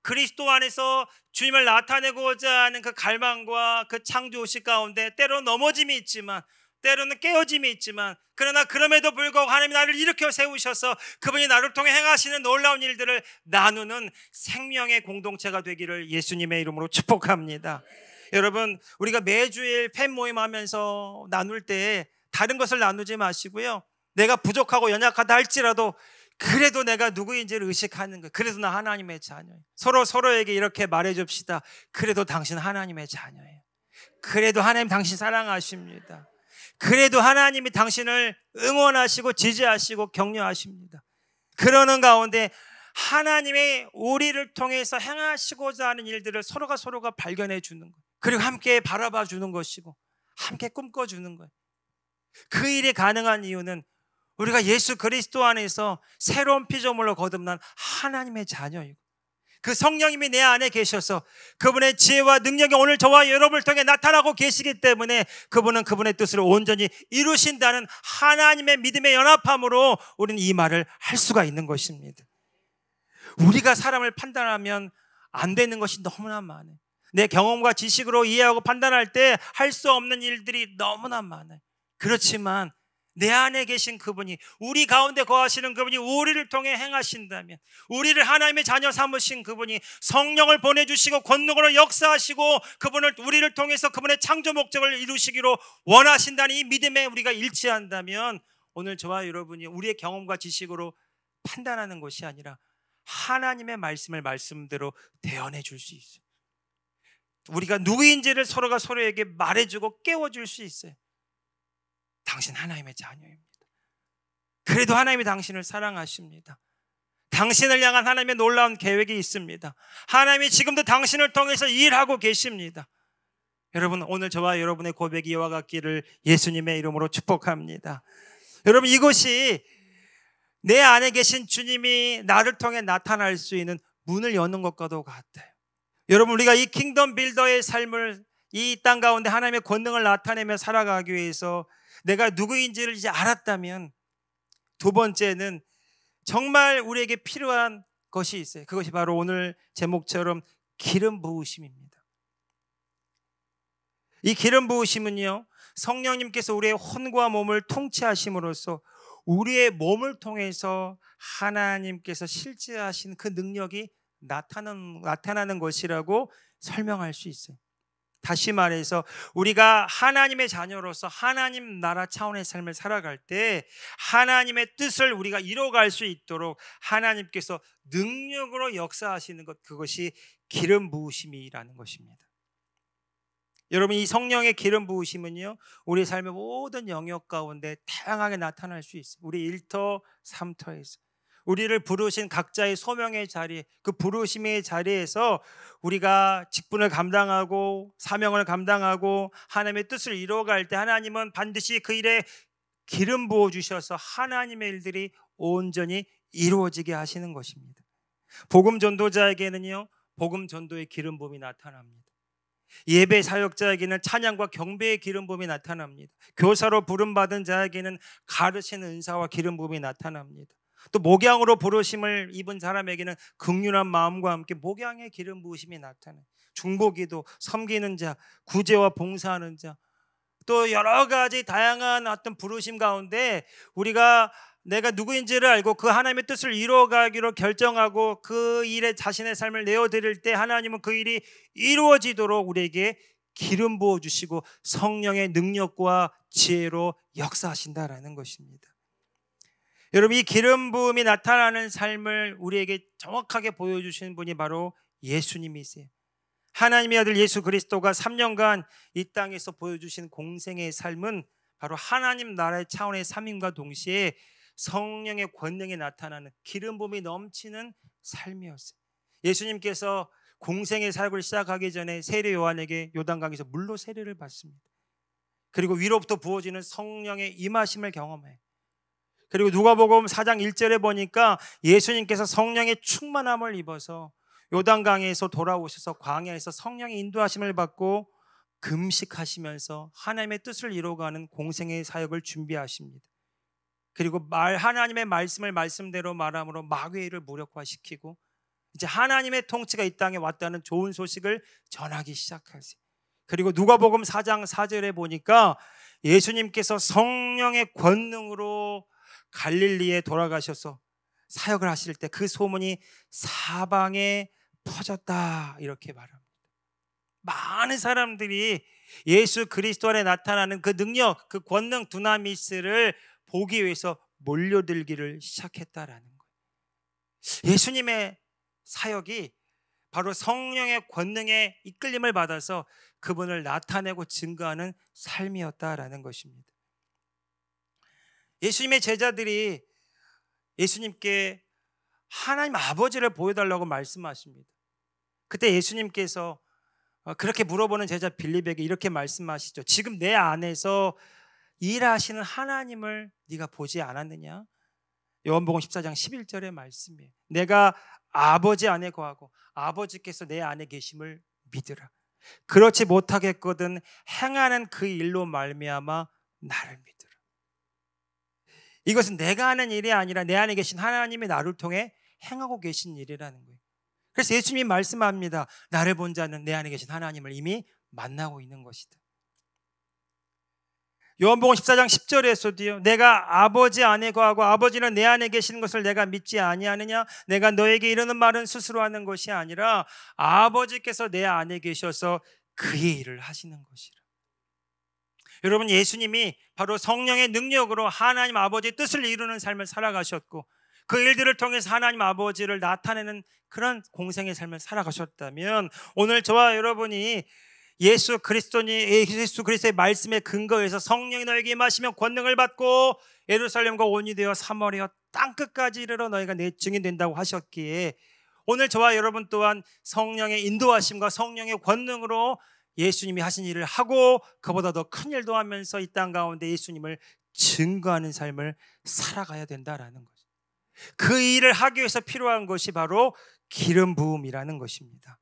그리스도 안에서 주님을 나타내고자 하는 그 갈망과 그 창조의식 가운데 때로 넘어짐이 있지만 때로는 깨어짐이 있지만 그러나 그럼에도 불구하고 하나님이 나를 일으켜 세우셔서 그분이 나를 통해 행하시는 놀라운 일들을 나누는 생명의 공동체가 되기를 예수님의 이름으로 축복합니다. 여러분, 우리가 매주일 팬 모임 하면서 나눌 때 다른 것을 나누지 마시고요, 내가 부족하고 연약하다 할지라도 그래도 내가 누구인지를 의식하는 거예요. 그래도 나 하나님의 자녀예요. 서로에게 이렇게 말해줍시다. 그래도 당신 하나님의 자녀예요. 그래도 하나님 당신 사랑하십니다. 그래도 하나님이 당신을 응원하시고 지지하시고 격려하십니다. 그러는 가운데 하나님의 우리를 통해서 행하시고자 하는 일들을 서로가 발견해 주는 거예요. 그리고 함께 바라봐 주는 것이고 함께 꿈꿔주는 거예요. 그 일이 가능한 이유는 우리가 예수 그리스도 안에서 새로운 피조물로 거듭난 하나님의 자녀이고 그 성령님이 내 안에 계셔서 그분의 지혜와 능력이 오늘 저와 여러분을 통해 나타나고 계시기 때문에 그분은 그분의 뜻을 온전히 이루신다는 하나님의 믿음의 연합함으로 우리는 이 말을 할 수가 있는 것입니다. 우리가 사람을 판단하면 안 되는 것이 너무나 많아요. 내 경험과 지식으로 이해하고 판단할 때 할 수 없는 일들이 너무나 많아요. 그렇지만 내 안에 계신 그분이, 우리 가운데 거하시는 그분이 우리를 통해 행하신다면, 우리를 하나님의 자녀 삼으신 그분이 성령을 보내주시고 권능으로 역사하시고 그분을 우리를 통해서 그분의 창조 목적을 이루시기로 원하신다는 이 믿음에 우리가 일치한다면 오늘 저와 여러분이 우리의 경험과 지식으로 판단하는 것이 아니라 하나님의 말씀을 말씀대로 대언해 줄 수 있어요. 우리가 누구인지를 서로가 서로에게 말해주고 깨워줄 수 있어요. 당신 하나님의 자녀입니다. 그래도 하나님이 당신을 사랑하십니다. 당신을 향한 하나님의 놀라운 계획이 있습니다. 하나님이 지금도 당신을 통해서 일하고 계십니다. 여러분, 오늘 저와 여러분의 고백이 이와 같기를 예수님의 이름으로 축복합니다. 여러분, 이것이 내 안에 계신 주님이 나를 통해 나타날 수 있는 문을 여는 것과도 같아요. 여러분, 우리가 이 킹덤 빌더의 삶을 이 땅 가운데 하나님의 권능을 나타내며 살아가기 위해서 내가 누구인지를 이제 알았다면 두 번째는 정말 우리에게 필요한 것이 있어요. 그것이 바로 오늘 제목처럼 기름 부으심입니다. 이 기름 부으심은요, 성령님께서 우리의 혼과 몸을 통치하심으로써 우리의 몸을 통해서 하나님께서 실제하신 그 능력이 나타나는 것이라고 설명할 수 있어요. 다시 말해서 우리가 하나님의 자녀로서 하나님 나라 차원의 삶을 살아갈 때 하나님의 뜻을 우리가 이뤄갈 수 있도록 하나님께서 능력으로 역사하시는 것, 그것이 기름 부으심이라는 것입니다. 여러분, 이 성령의 기름 부으심은요, 우리 삶의 모든 영역 가운데 다양하게 나타날 수 있어요. 우리 1터, 3터에서 우리를 부르신 각자의 소명의 자리, 그 부르심의 자리에서 우리가 직분을 감당하고 사명을 감당하고 하나님의 뜻을 이루어갈 때 하나님은 반드시 그 일에 기름 부어주셔서 하나님의 일들이 온전히 이루어지게 하시는 것입니다. 복음 전도자에게는요, 복음 전도의 기름 부음이 나타납니다. 예배 사역자에게는 찬양과 경배의 기름 부음이 나타납니다. 교사로 부름받은 자에게는 가르치는 은사와 기름 부음이 나타납니다. 또 목양으로 부르심을 입은 사람에게는 긍휼한 마음과 함께 목양의 기름 부으심이 나타나요. 중보기도, 섬기는 자, 구제와 봉사하는 자, 또 여러 가지 다양한 어떤 부르심 가운데 우리가 내가 누구인지를 알고 그 하나님의 뜻을 이루어가기로 결정하고 그 일에 자신의 삶을 내어드릴 때 하나님은 그 일이 이루어지도록 우리에게 기름 부어주시고 성령의 능력과 지혜로 역사하신다라는 것입니다. 여러분, 이 기름 부음이 나타나는 삶을 우리에게 정확하게 보여주시는 분이 바로 예수님이세요. 하나님의 아들 예수 그리스도가 3년간 이 땅에서 보여주신 공생의 삶은 바로 하나님 나라의 차원의 삶임과 동시에 성령의 권능이 나타나는 기름 부음이 넘치는 삶이었어요. 예수님께서 공생의 삶을 시작하기 전에 세례 요한에게 요단강에서 물로 세례를 받습니다. 그리고 위로부터 부어지는 성령의 임하심을 경험해. 그리고 누가복음 4장 1절에 보니까 예수님께서 성령의 충만함을 입어서 요단강에서 돌아오셔서 광야에서 성령의 인도하심을 받고 금식하시면서 하나님의 뜻을 이루어가는 공생의 사역을 준비하십니다. 그리고 하나님의 말씀을 말씀대로 말함으로 마귀를 무력화시키고 이제 하나님의 통치가 이 땅에 왔다는 좋은 소식을 전하기 시작하세요. 그리고 누가복음 4장 4절에 보니까 예수님께서 성령의 권능으로 갈릴리에 돌아가셔서 사역을 하실 때 그 소문이 사방에 퍼졌다 이렇게 말합니다. 많은 사람들이 예수 그리스도 안에 나타나는 그 능력, 그 권능 두나미스를 보기 위해서 몰려들기를 시작했다라는 거예요. 예수님의 사역이 바로 성령의 권능에 이끌림을 받아서 그분을 나타내고 증거하는 삶이었다라는 것입니다. 예수님의 제자들이 예수님께 하나님 아버지를 보여달라고 말씀하십니다. 그때 예수님께서 그렇게 물어보는 제자 빌립에게 이렇게 말씀하시죠. 지금 내 안에서 일하시는 하나님을 네가 보지 않았느냐? 요한복음 14장 11절의 말씀이에요. 내가 아버지 안에 거하고 아버지께서 내 안에 계심을 믿으라. 그렇지 못하겠거든 행하는 그 일로 말미암아 나를 믿으라. 이것은 내가 하는 일이 아니라 내 안에 계신 하나님이 나를 통해 행하고 계신 일이라는 거예요. 그래서 예수님이 말씀합니다. 나를 본 자는 내 안에 계신 하나님을 이미 만나고 있는 것이다. 요한복음 14장 10절에서도요. 내가 아버지 안에 거하고 아버지는 내 안에 계시는 것을 내가 믿지 아니하느냐? 내가 너에게 이르는 말은 스스로 하는 것이 아니라 아버지께서 내 안에 계셔서 그의 일을 하시는 것이라. 여러분, 예수님이 바로 성령의 능력으로 하나님 아버지의 뜻을 이루는 삶을 살아가셨고 그 일들을 통해서 하나님 아버지를 나타내는 그런 공생의 삶을 살아가셨다면 오늘 저와 여러분이 예수 그리스도의 말씀에 근거해서 성령이 너에게 임하시면 권능을 받고 예루살렘과 온이 되어 사마리아 땅끝까지 이르러 너희가 내 증인 된다고 하셨기에 오늘 저와 여러분 또한 성령의 인도하심과 성령의 권능으로 예수님이 하신 일을 하고 그보다 더 큰 일도 하면서 이 땅 가운데 예수님을 증거하는 삶을 살아가야 된다라는 거죠. 그 일을 하기 위해서 필요한 것이 바로 기름 부음이라는 것입니다.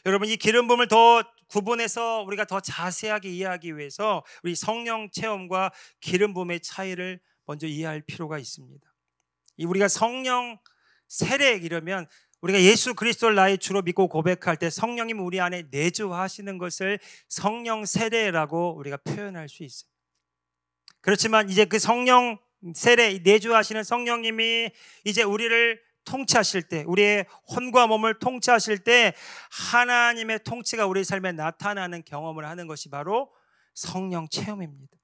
여러분, 이 기름 부음을 더 구분해서 우리가 더 자세하게 이해하기 위해서 우리 성령 체험과 기름 부음의 차이를 먼저 이해할 필요가 있습니다. 우리가 성령 세례 이러면 우리가 예수 그리스도를 나의 주로 믿고 고백할 때 성령님이 우리 안에 내주하시는 것을 성령 세례라고 우리가 표현할 수 있어요. 그렇지만 이제 그 성령 세례 내주하시는 성령님이 이제 우리를 통치하실 때, 우리의 혼과 몸을 통치하실 때 하나님의 통치가 우리 삶에 나타나는 경험을 하는 것이 바로 성령 체험입니다.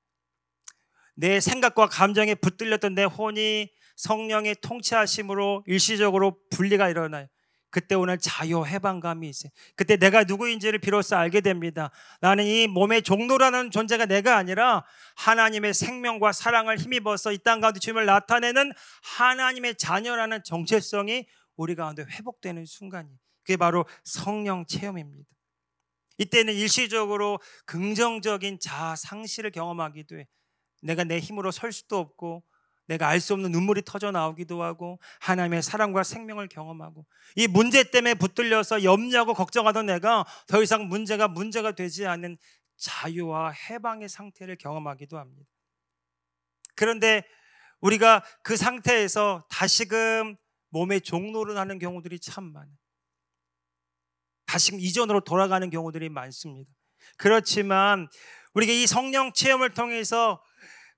내 생각과 감정에 붙들렸던 내 혼이 성령의 통치하심으로 일시적으로 분리가 일어나요. 그때 오는 자유 해방감이 있어요. 그때 내가 누구인지를 비로소 알게 됩니다. 나는 이 몸의 종로라는 존재가 내가 아니라 하나님의 생명과 사랑을 힘입어서 이 땅 가운데 주님을 나타내는 하나님의 자녀라는 정체성이 우리 가운데 회복되는 순간이에요. 그게 바로 성령 체험입니다. 이때는 일시적으로 긍정적인 자아 상실을 경험하기도 해. 내가 내 힘으로 설 수도 없고 내가 알 수 없는 눈물이 터져 나오기도 하고 하나님의 사랑과 생명을 경험하고 이 문제 때문에 붙들려서 염려하고 걱정하던 내가 더 이상 문제가 되지 않는 자유와 해방의 상태를 경험하기도 합니다. 그런데 우리가 그 상태에서 다시금 몸의 종노릇 하는 경우들이 참 많아요. 다시금 이전으로 돌아가는 경우들이 많습니다. 그렇지만 우리가 이 성령 체험을 통해서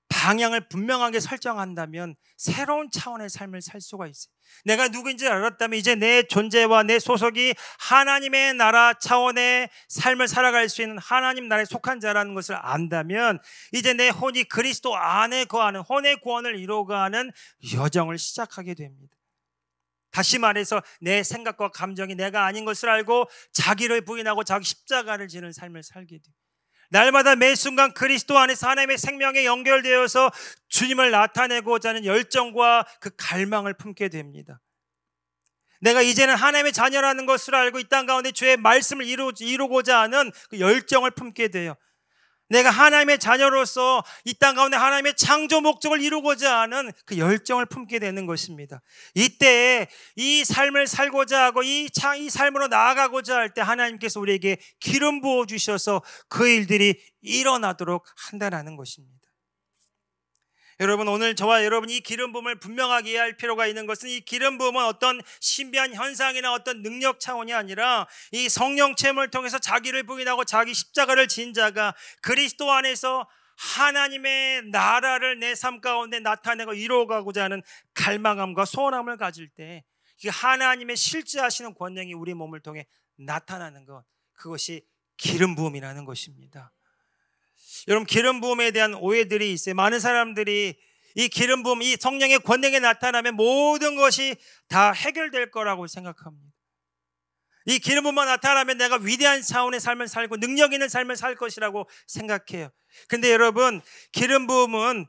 방향을 분명하게 설정한다면 새로운 차원의 삶을 살 수가 있어요. 내가 누구인지 알았다면 이제 내 존재와 내 소속이 하나님의 나라 차원의 삶을 살아갈 수 있는 하나님 나라에 속한 자라는 것을 안다면 이제 내 혼이 그리스도 안에 거하는 혼의 구원을 이루어가는 여정을 시작하게 됩니다. 다시 말해서 내 생각과 감정이 내가 아닌 것을 알고 자기를 부인하고 자기 십자가를 지는 삶을 살게 돼요. 날마다 매 순간 그리스도 안에서 하나님의 생명에 연결되어서 주님을 나타내고자 하는 열정과 그 갈망을 품게 됩니다. 내가 이제는 하나님의 자녀라는 것을 알고 이 땅 가운데 주의 말씀을 이루고자 하는 그 열정을 품게 돼요. 내가 하나님의 자녀로서 이 땅 가운데 하나님의 창조 목적을 이루고자 하는 그 열정을 품게 되는 것입니다. 이때 이 삶을 살고자 하고 이 삶으로 나아가고자 할 때 하나님께서 우리에게 기름 부어 주셔서 그 일들이 일어나도록 한다는 것입니다. 여러분, 오늘 저와 여러분이 이 기름 부음을 분명하게 이해할 필요가 있는 것은 이 기름 부음은 어떤 신비한 현상이나 어떤 능력 차원이 아니라 이 성령 체험을 통해서 자기를 부인하고 자기 십자가를 진 자가 그리스도 안에서 하나님의 나라를 내 삶 가운데 나타내고 이루어가고자 하는 갈망함과 소원함을 가질 때 하나님의 실제하시는 권능이 우리 몸을 통해 나타나는 것, 그것이 기름 부음이라는 것입니다. 여러분, 기름 부음에 대한 오해들이 있어요. 많은 사람들이 이 기름 부음, 이 성령의 권능이 나타나면 모든 것이 다 해결될 거라고 생각합니다. 이 기름 부음만 나타나면 내가 위대한 차원의 삶을 살고 능력 있는 삶을 살 것이라고 생각해요. 근데 여러분, 기름 부음은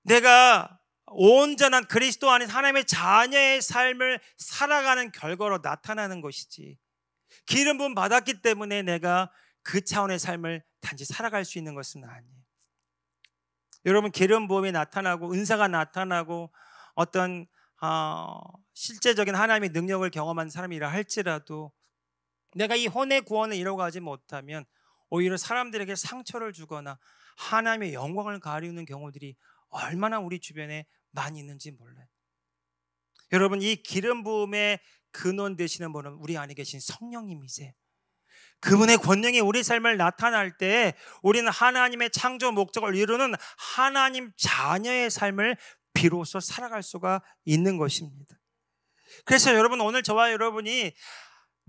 내가 온전한 그리스도 안에서 하나님의 자녀의 삶을 살아가는 결과로 나타나는 것이지, 기름 부음 받았기 때문에 내가 그 차원의 삶을 단지 살아갈 수 있는 것은 아니에요. 여러분, 기름 부음이 나타나고 은사가 나타나고 어떤 실제적인 하나님의 능력을 경험한 사람이라 할지라도 내가 이 혼의 구원을 이루어가지 못하면 오히려 사람들에게 상처를 주거나 하나님의 영광을 가리우는 경우들이 얼마나 우리 주변에 많이 있는지 몰라요. 여러분, 이 기름 부음의 근원 되시는 분은 우리 안에 계신 성령님이세요. 그분의 권능이 우리 삶을 나타날 때 우리는 하나님의 창조 목적을 이루는 하나님 자녀의 삶을 비로소 살아갈 수가 있는 것입니다. 그래서 여러분, 오늘 저와 여러분이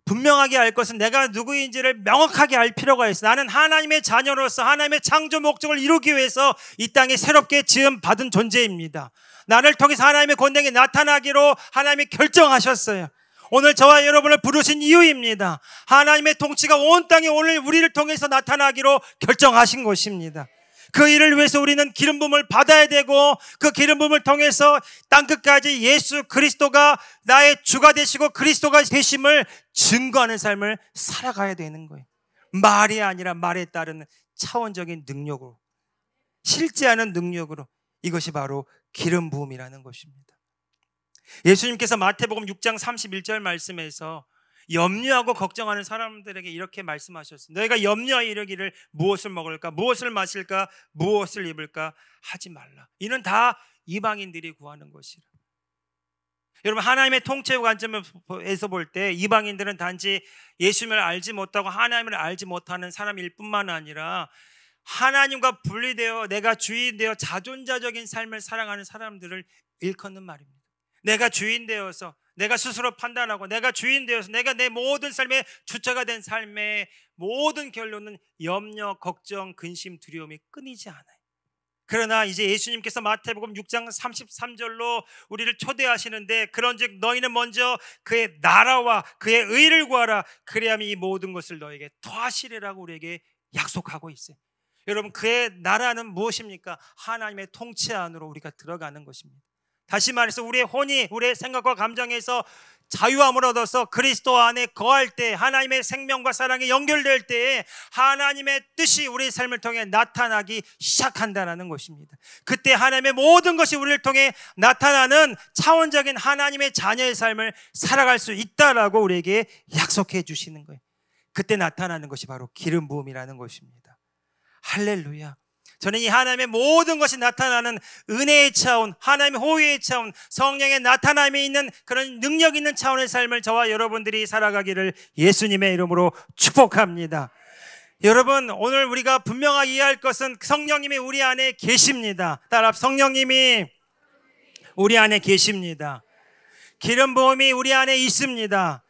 분명하게 알 것은 내가 누구인지를 명확하게 알 필요가 있어요. 나는 하나님의 자녀로서 하나님의 창조 목적을 이루기 위해서 이 땅에 새롭게 지음 받은 존재입니다. 나를 통해서 하나님의 권능이 나타나기로 하나님이 결정하셨어요. 오늘 저와 여러분을 부르신 이유입니다. 하나님의 통치가 온 땅에 오늘 우리를 통해서 나타나기로 결정하신 것입니다. 그 일을 위해서 우리는 기름 부음을 받아야 되고 그 기름 부음을 통해서 땅끝까지 예수 그리스도가 나의 주가 되시고 그리스도가 되심을 증거하는 삶을 살아가야 되는 거예요. 말이 아니라 말에 따른 차원적인 능력으로, 실제하는 능력으로, 이것이 바로 기름 부음이라는 것입니다. 예수님께서 마태복음 6장 31절 말씀에서 염려하고 걱정하는 사람들에게 이렇게 말씀하셨습니다. 너희가 염려하여 이르기를 무엇을 먹을까, 무엇을 마실까, 무엇을 입을까 하지 말라. 이는 다 이방인들이 구하는 것이라. 여러분, 하나님의 통치 관점에서 볼 때 이방인들은 단지 예수님을 알지 못하고 하나님을 알지 못하는 사람일 뿐만 아니라 하나님과 분리되어 내가 주인 되어 자존자적인 삶을 살아가는 사람들을 일컫는 말입니다. 내가 주인 되어서, 내가 스스로 판단하고 내가 주인 되어서 내가 내 모든 삶의 주체가 된 삶의 모든 결론은 염려, 걱정, 근심, 두려움이 끊이지 않아요. 그러나 이제 예수님께서 마태복음 6장 33절로 우리를 초대하시는데, 그런즉 너희는 먼저 그의 나라와 그의 의를 구하라. 그래야만 이 모든 것을 너에게 더하시리라고 우리에게 약속하고 있어요. 여러분, 그의 나라는 무엇입니까? 하나님의 통치 안으로 우리가 들어가는 것입니다. 다시 말해서 우리의 혼이 우리의 생각과 감정에서 자유함을 얻어서 그리스도 안에 거할 때, 하나님의 생명과 사랑이 연결될 때에 하나님의 뜻이 우리의 삶을 통해 나타나기 시작한다는 것입니다. 그때 하나님의 모든 것이 우리를 통해 나타나는 차원적인 하나님의 자녀의 삶을 살아갈 수 있다라고 우리에게 약속해 주시는 거예요. 그때 나타나는 것이 바로 기름 부음이라는 것입니다. 할렐루야. 저는 이 하나님의 모든 것이 나타나는 은혜의 차원, 하나님의 호의의 차원, 성령의 나타남이 있는 그런 능력 있는 차원의 삶을 저와 여러분들이 살아가기를 예수님의 이름으로 축복합니다. 여러분, 오늘 우리가 분명하게 이해할 것은 성령님이 우리 안에 계십니다. 따라, 성령님이 우리 안에 계십니다. 기름 부음이 우리 안에 있습니다.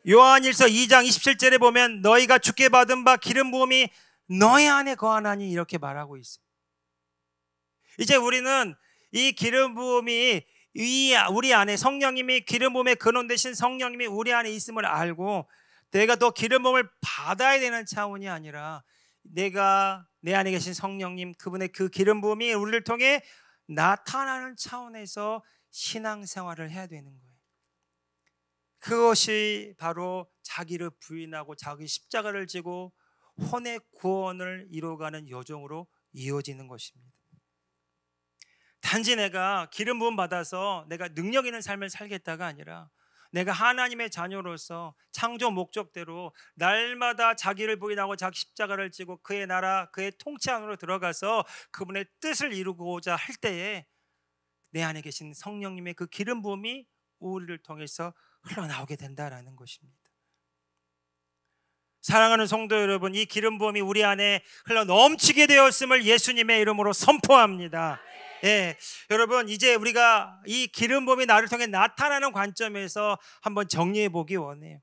요한일서 2장 27절에 보면 너희가 주께 받은 바 기름 부음이 너희 안에 거하나니 이렇게 말하고 있어요. 이제 우리는 이 기름 부음이 우리 안에, 성령님이 기름 부음의 근원 되신 성령님이 우리 안에 있음을 알고 내가 더 기름 부음을 받아야 되는 차원이 아니라 내가 내 안에 계신 성령님, 그분의 그 기름 부음이 우리를 통해 나타나는 차원에서 신앙생활을 해야 되는 거예요. 그것이 바로 자기를 부인하고 자기 십자가를 지고 혼의 구원을 이루어가는 여정으로 이어지는 것입니다. 단지 내가 기름 부음 받아서 내가 능력 있는 삶을 살겠다가 아니라 내가 하나님의 자녀로서 창조 목적대로 날마다 자기를 부인하고 자기 십자가를 지고 그의 나라, 그의 통치 안으로 들어가서 그분의 뜻을 이루고자 할 때에 내 안에 계신 성령님의 그 기름 부음이 우리를 통해서 흘러나오게 된다라는 것입니다. 사랑하는 성도 여러분, 이 기름 부음이 우리 안에 흘러 넘치게 되었음을 예수님의 이름으로 선포합니다. 예, 여러분, 이제 우리가 이 기름 부음이 나를 통해 나타나는 관점에서 한번 정리해 보기 원해요.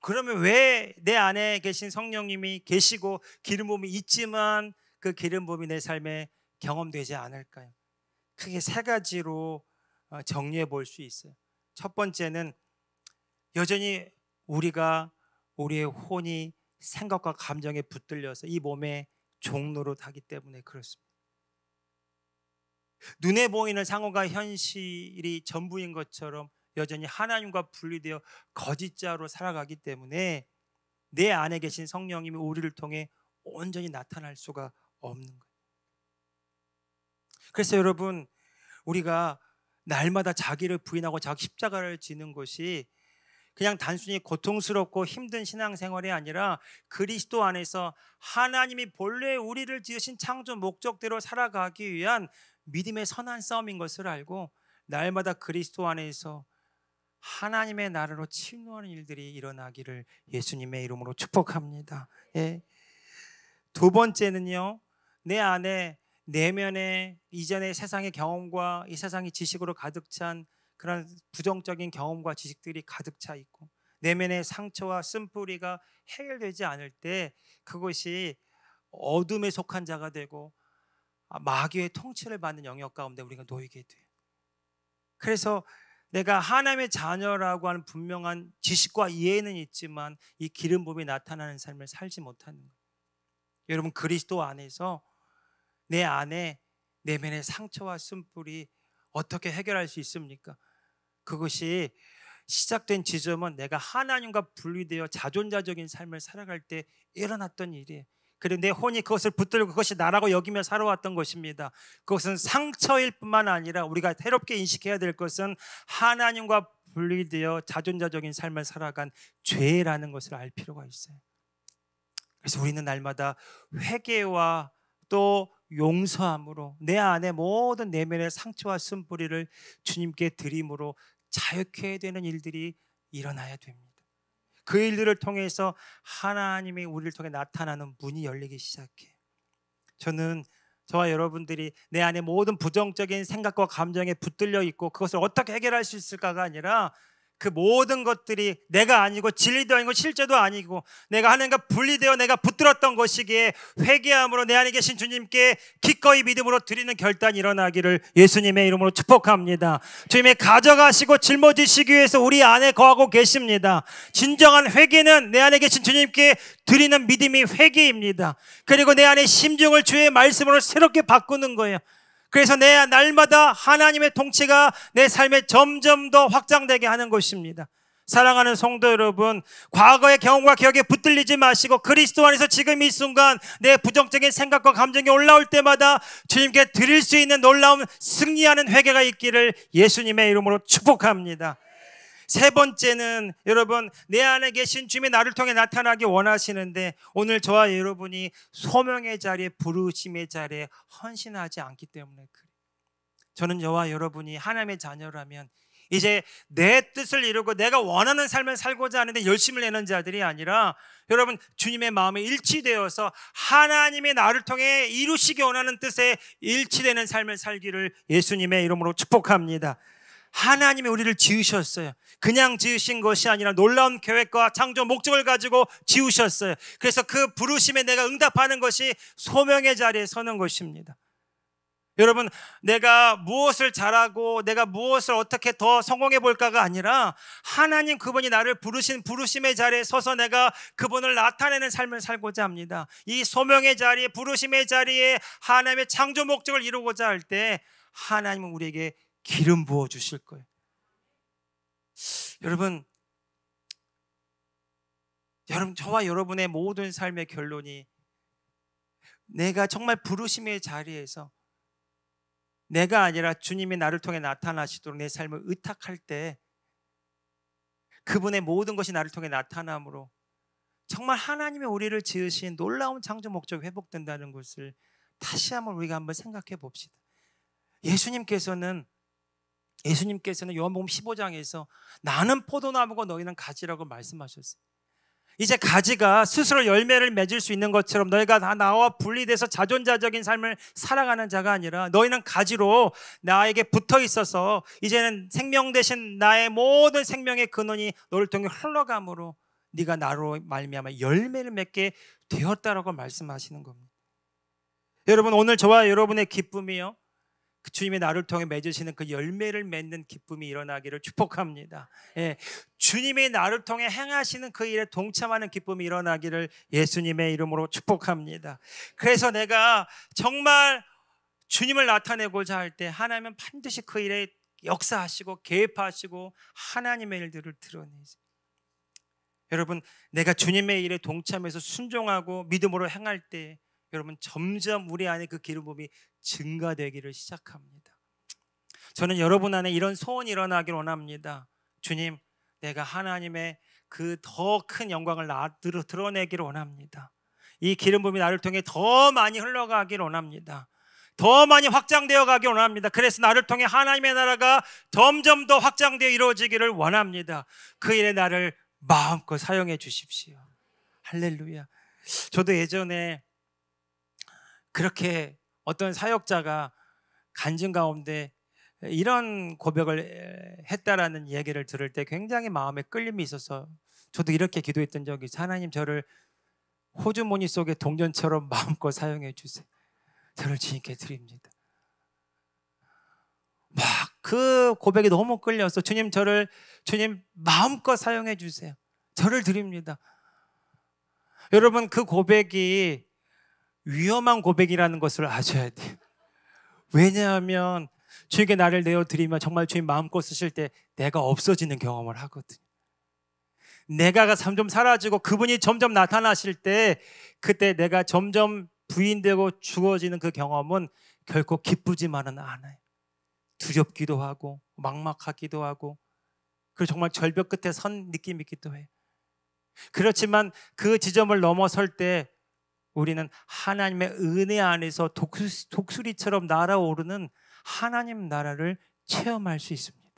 그러면 왜 내 안에 계신 성령님이 계시고 기름 부음이 있지만 그 기름 부음이 내 삶에 경험되지 않을까요? 크게 세 가지로 정리해 볼 수 있어요. 첫 번째는 여전히 우리의 혼이 생각과 감정에 붙들려서 이 몸의 종로로 타기 때문에 그렇습니다. 눈에 보이는 상황과 현실이 전부인 것처럼 여전히 하나님과 분리되어 거짓자로 살아가기 때문에 내 안에 계신 성령님이 우리를 통해 온전히 나타날 수가 없는 거예요. 그래서 여러분, 우리가 날마다 자기를 부인하고 자기 십자가를 지는 것이 그냥 단순히 고통스럽고 힘든 신앙생활이 아니라 그리스도 안에서 하나님이 본래 우리를 지으신 창조 목적대로 살아가기 위한 믿음의 선한 싸움인 것을 알고 날마다 그리스도 안에서 하나님의 나라로 침노하는 일들이 일어나기를 예수님의 이름으로 축복합니다. 예. 두 번째는요, 내 안에 내면에 이전의 세상의 경험과 이 세상의 지식으로 가득 찬 그런 부정적인 경험과 지식들이 가득 차 있고 내면의 상처와 쓴뿌리가 해결되지 않을 때 그것이 어둠에 속한 자가 되고 마귀의 통치를 받는 영역 가운데 우리가 놓이게 돼요. 그래서 내가 하나님의 자녀라고 하는 분명한 지식과 이해는 있지만 이 기름 부음이 나타나는 삶을 살지 못하는 거예요. 여러분, 그리스도 안에서 내 안에 내면의 상처와 쓴뿌리 어떻게 해결할 수 있습니까? 그것이 시작된 지점은 내가 하나님과 분리되어 자존자적인 삶을 살아갈 때 일어났던 일이에요. 그리고 내 혼이 그것을 붙들고 그것이 나라고 여기며 살아왔던 것입니다. 그것은 상처일 뿐만 아니라 우리가 새롭게 인식해야 될 것은 하나님과 분리되어 자존자적인 삶을 살아간 죄라는 것을 알 필요가 있어요. 그래서 우리는 날마다 회개와 또 용서함으로 내 안에 모든 내면의 상처와 쓴뿌리를 주님께 드림으로 자유케 되는 일들이 일어나야 됩니다. 그 일들을 통해서 하나님이 우리를 통해 나타나는 문이 열리기 시작해요. 저는 저와 여러분들이 내 안에 모든 부정적인 생각과 감정에 붙들려 있고 그것을 어떻게 해결할 수 있을까가 아니라 그 모든 것들이 내가 아니고 진리도 아니고 실제도 아니고 내가 하나님과 분리되어 내가 붙들었던 것이기에 회개함으로 내 안에 계신 주님께 기꺼이 믿음으로 드리는 결단이 일어나기를 예수님의 이름으로 축복합니다. 주님이 가져가시고 짊어지시기 위해서 우리 안에 거하고 계십니다. 진정한 회개는 내 안에 계신 주님께 드리는 믿음이 회개입니다. 그리고 내 안에 심중을 주의 말씀으로 새롭게 바꾸는 거예요. 그래서 내 날마다 하나님의 통치가 내 삶에 점점 더 확장되게 하는 것입니다. 사랑하는 성도 여러분, 과거의 경험과 기억에 붙들리지 마시고 그리스도 안에서 지금 이 순간 내 부정적인 생각과 감정이 올라올 때마다 주님께 드릴 수 있는 놀라운 승리하는 회개가 있기를 예수님의 이름으로 축복합니다. 세 번째는 여러분, 내 안에 계신 주님이 나를 통해 나타나기 원하시는데 오늘 저와 여러분이 소명의 자리에 부르심의 자리에 헌신하지 않기 때문에 그래요. 저는 저와 여러분이 하나님의 자녀라면 이제 내 뜻을 이루고 내가 원하는 삶을 살고자 하는데 열심을 내는 자들이 아니라 여러분, 주님의 마음에 일치되어서 하나님의 나를 통해 이루시기 원하는 뜻에 일치되는 삶을 살기를 예수님의 이름으로 축복합니다. 하나님이 우리를 지으셨어요. 그냥 지으신 것이 아니라 놀라운 계획과 창조 목적을 가지고 지으셨어요. 그래서 그 부르심에 내가 응답하는 것이 소명의 자리에 서는 것입니다. 여러분, 내가 무엇을 잘하고 내가 무엇을 어떻게 더 성공해 볼까가 아니라 하나님 그분이 나를 부르신 부르심의 자리에 서서 내가 그분을 나타내는 삶을 살고자 합니다. 이 소명의 자리에, 부르심의 자리에 하나님의 창조 목적을 이루고자 할 때 하나님은 우리에게 기름 부어 주실 거예요. 여러분, 여러분, 저와 여러분의 모든 삶의 결론이 내가 정말 부르심의 자리에서 내가 아니라 주님이 나를 통해 나타나시도록 내 삶을 의탁할 때 그분의 모든 것이 나를 통해 나타남으로 정말 하나님의 우리를 지으신 놀라운 창조 목적이 회복된다는 것을 다시 한번 우리가 한번 생각해 봅시다. 예수님께서는 요한복음 15장에서 나는 포도나무고 너희는 가지라고 말씀하셨어요. 이제 가지가 스스로 열매를 맺을 수 있는 것처럼 너희가 다 나와 분리돼서 자존자적인 삶을 살아가는 자가 아니라 너희는 가지로 나에게 붙어 있어서 이제는 생명 대신 나의 모든 생명의 근원이 너를 통해 흘러감으로 네가 나로 말미암아 열매를 맺게 되었다라고 말씀하시는 겁니다. 여러분, 오늘 저와 여러분의 기쁨이요, 그 주님이 나를 통해 맺으시는 그 열매를 맺는 기쁨이 일어나기를 축복합니다. 예, 주님이 나를 통해 행하시는 그 일에 동참하는 기쁨이 일어나기를 예수님의 이름으로 축복합니다. 그래서 내가 정말 주님을 나타내고자 할 때 하나님은 반드시 그 일에 역사하시고 개입하시고 하나님의 일들을 드러내세요. 여러분, 내가 주님의 일에 동참해서 순종하고 믿음으로 행할 때 여러분, 점점 우리 안에 그 기름 부음이 증가되기를 시작합니다. 저는 여러분 안에 이런 소원이 일어나길 원합니다. 주님, 내가 하나님의 그 더 큰 영광을 드러내기를 원합니다. 이 기름 부음이 나를 통해 더 많이 흘러가기를 원합니다. 더 많이 확장되어 가기를 원합니다. 그래서 나를 통해 하나님의 나라가 점점 더 확장되어 이루어지기를 원합니다. 그 일에 나를 마음껏 사용해 주십시오. 할렐루야. 저도 예전에 그렇게 어떤 사역자가 간증 가운데 이런 고백을 했다라는 얘기를 들을 때 굉장히 마음에 끌림이 있어서 저도 이렇게 기도했던 적이 있어요. 하나님, 저를 호주머니 속의 동전처럼 마음껏 사용해 주세요. 저를 주님께 드립니다. 막 그 고백이 너무 끌려서 주님 마음껏 사용해 주세요. 저를 드립니다. 여러분, 그 고백이 위험한 고백이라는 것을 아셔야 돼요. 왜냐하면 주님께 나를 내어드리면 정말 주님 마음껏 쓰실 때 내가 없어지는 경험을 하거든요. 내가가 점점 사라지고 그분이 점점 나타나실 때 그때 내가 점점 부인되고 죽어지는 그 경험은 결코 기쁘지만은 않아요. 두렵기도 하고 막막하기도 하고 그리고 정말 절벽 끝에 선 느낌이기도 해요. 그렇지만 그 지점을 넘어설 때 우리는 하나님의 은혜 안에서 독수리처럼 날아오르는 하나님 나라를 체험할 수 있습니다.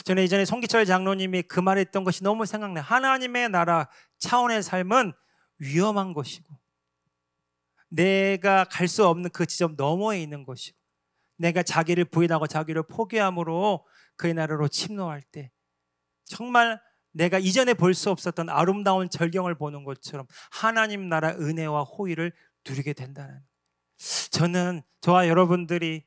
저는 이전에 송기철 장로님이 그 말했던 것이 너무 생각나요. 하나님의 나라 차원의 삶은 위험한 것이고 내가 갈 수 없는 그 지점 너머에 있는 것이고 내가 자기를 부인하고 자기를 포기함으로 그의 나라로 침노할 때 정말 내가 이전에 볼 수 없었던 아름다운 절경을 보는 것처럼 하나님 나라 은혜와 호의를 누리게 된다는, 저는 저와 여러분들이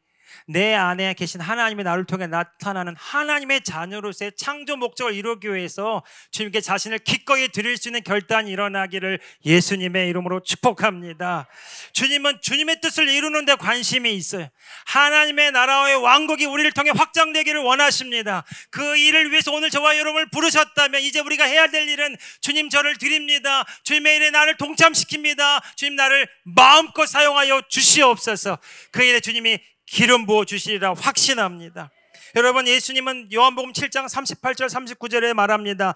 내 안에 계신 하나님이 나를 통해 나타나는 하나님의 자녀로서의 창조 목적을 이루기 위해서 주님께 자신을 기꺼이 드릴 수 있는 결단이 일어나기를 예수님의 이름으로 축복합니다. 주님은 주님의 뜻을 이루는 데 관심이 있어요. 하나님의 나라의 왕국이 우리를 통해 확장되기를 원하십니다. 그 일을 위해서 오늘 저와 여러분을 부르셨다면 이제 우리가 해야 될 일은 주님, 저를 드립니다. 주님의 일에 나를 동참시킵니다. 주님, 나를 마음껏 사용하여 주시옵소서. 그 일에 주님이 기름 부어 주시리라 확신합니다. 여러분, 예수님은 요한복음 7장 38절 39절에 말합니다.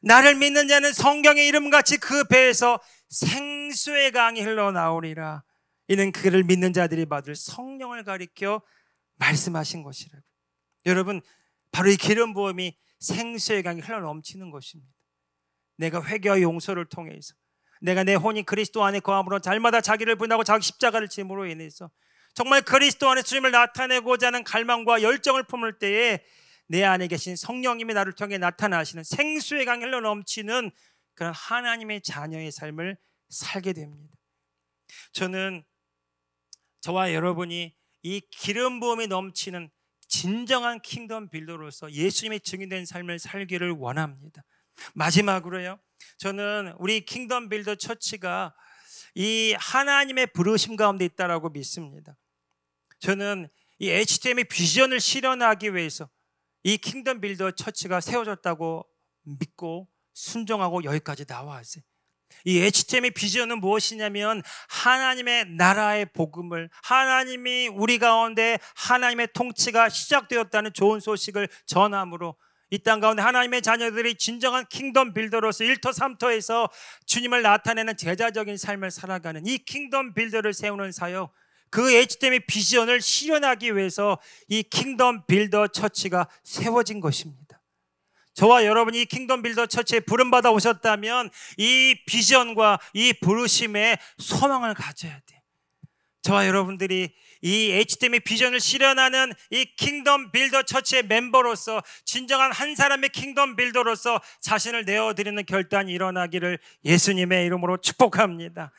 나를 믿는 자는 성경의 이름같이 그 배에서 생수의 강이 흘러나오리라. 이는 그를 믿는 자들이 받을 성령을 가리켜 말씀하신 것이라고. 여러분, 바로 이 기름 부음이 생수의 강이 흘러넘치는 것입니다. 내가 회개와 용서를 통해서 내가 내 혼이 그리스도 안에 거함으로 날마다 자기를 부인하고 자기 십자가를 짐으로 인해서 정말 그리스도 안에 주님을 나타내고자 하는 갈망과 열정을 품을 때에 내 안에 계신 성령님이 나를 통해 나타나시는 생수의 강이 흘러넘치는 그런 하나님의 자녀의 삶을 살게 됩니다. 저는 저와 여러분이 이 기름 부음이 넘치는 진정한 킹덤 빌더로서 예수님의 증인된 삶을 살기를 원합니다. 마지막으로요, 저는 우리 킹덤 빌더 처치가 이 하나님의 부르심 가운데 있다라고 믿습니다. 저는 이 HTM의 비전을 실현하기 위해서 이 킹덤 빌더 처치가 세워졌다고 믿고 순종하고 여기까지 나와왔어요. 이 HTM의 비전은 무엇이냐면 하나님의 나라의 복음을, 하나님이 우리 가운데 하나님의 통치가 시작되었다는 좋은 소식을 전함으로 이 땅 가운데 하나님의 자녀들이 진정한 킹덤 빌더로서 1토 3토에서 주님을 나타내는 제자적인 삶을 살아가는 이 킹덤 빌더를 세우는 사역, 그 HTM의 비전을 실현하기 위해서 이 킹덤 빌더 처치가 세워진 것입니다. 저와 여러분이 이 킹덤 빌더 처치에 부름받아 오셨다면 이 비전과 이 부르심에 소망을 가져야 돼요. 저와 여러분들이 이 HTM의 비전을 실현하는 이 킹덤 빌더 처치의 멤버로서 진정한 한 사람의 킹덤 빌더로서 자신을 내어드리는 결단이 일어나기를 예수님의 이름으로 축복합니다.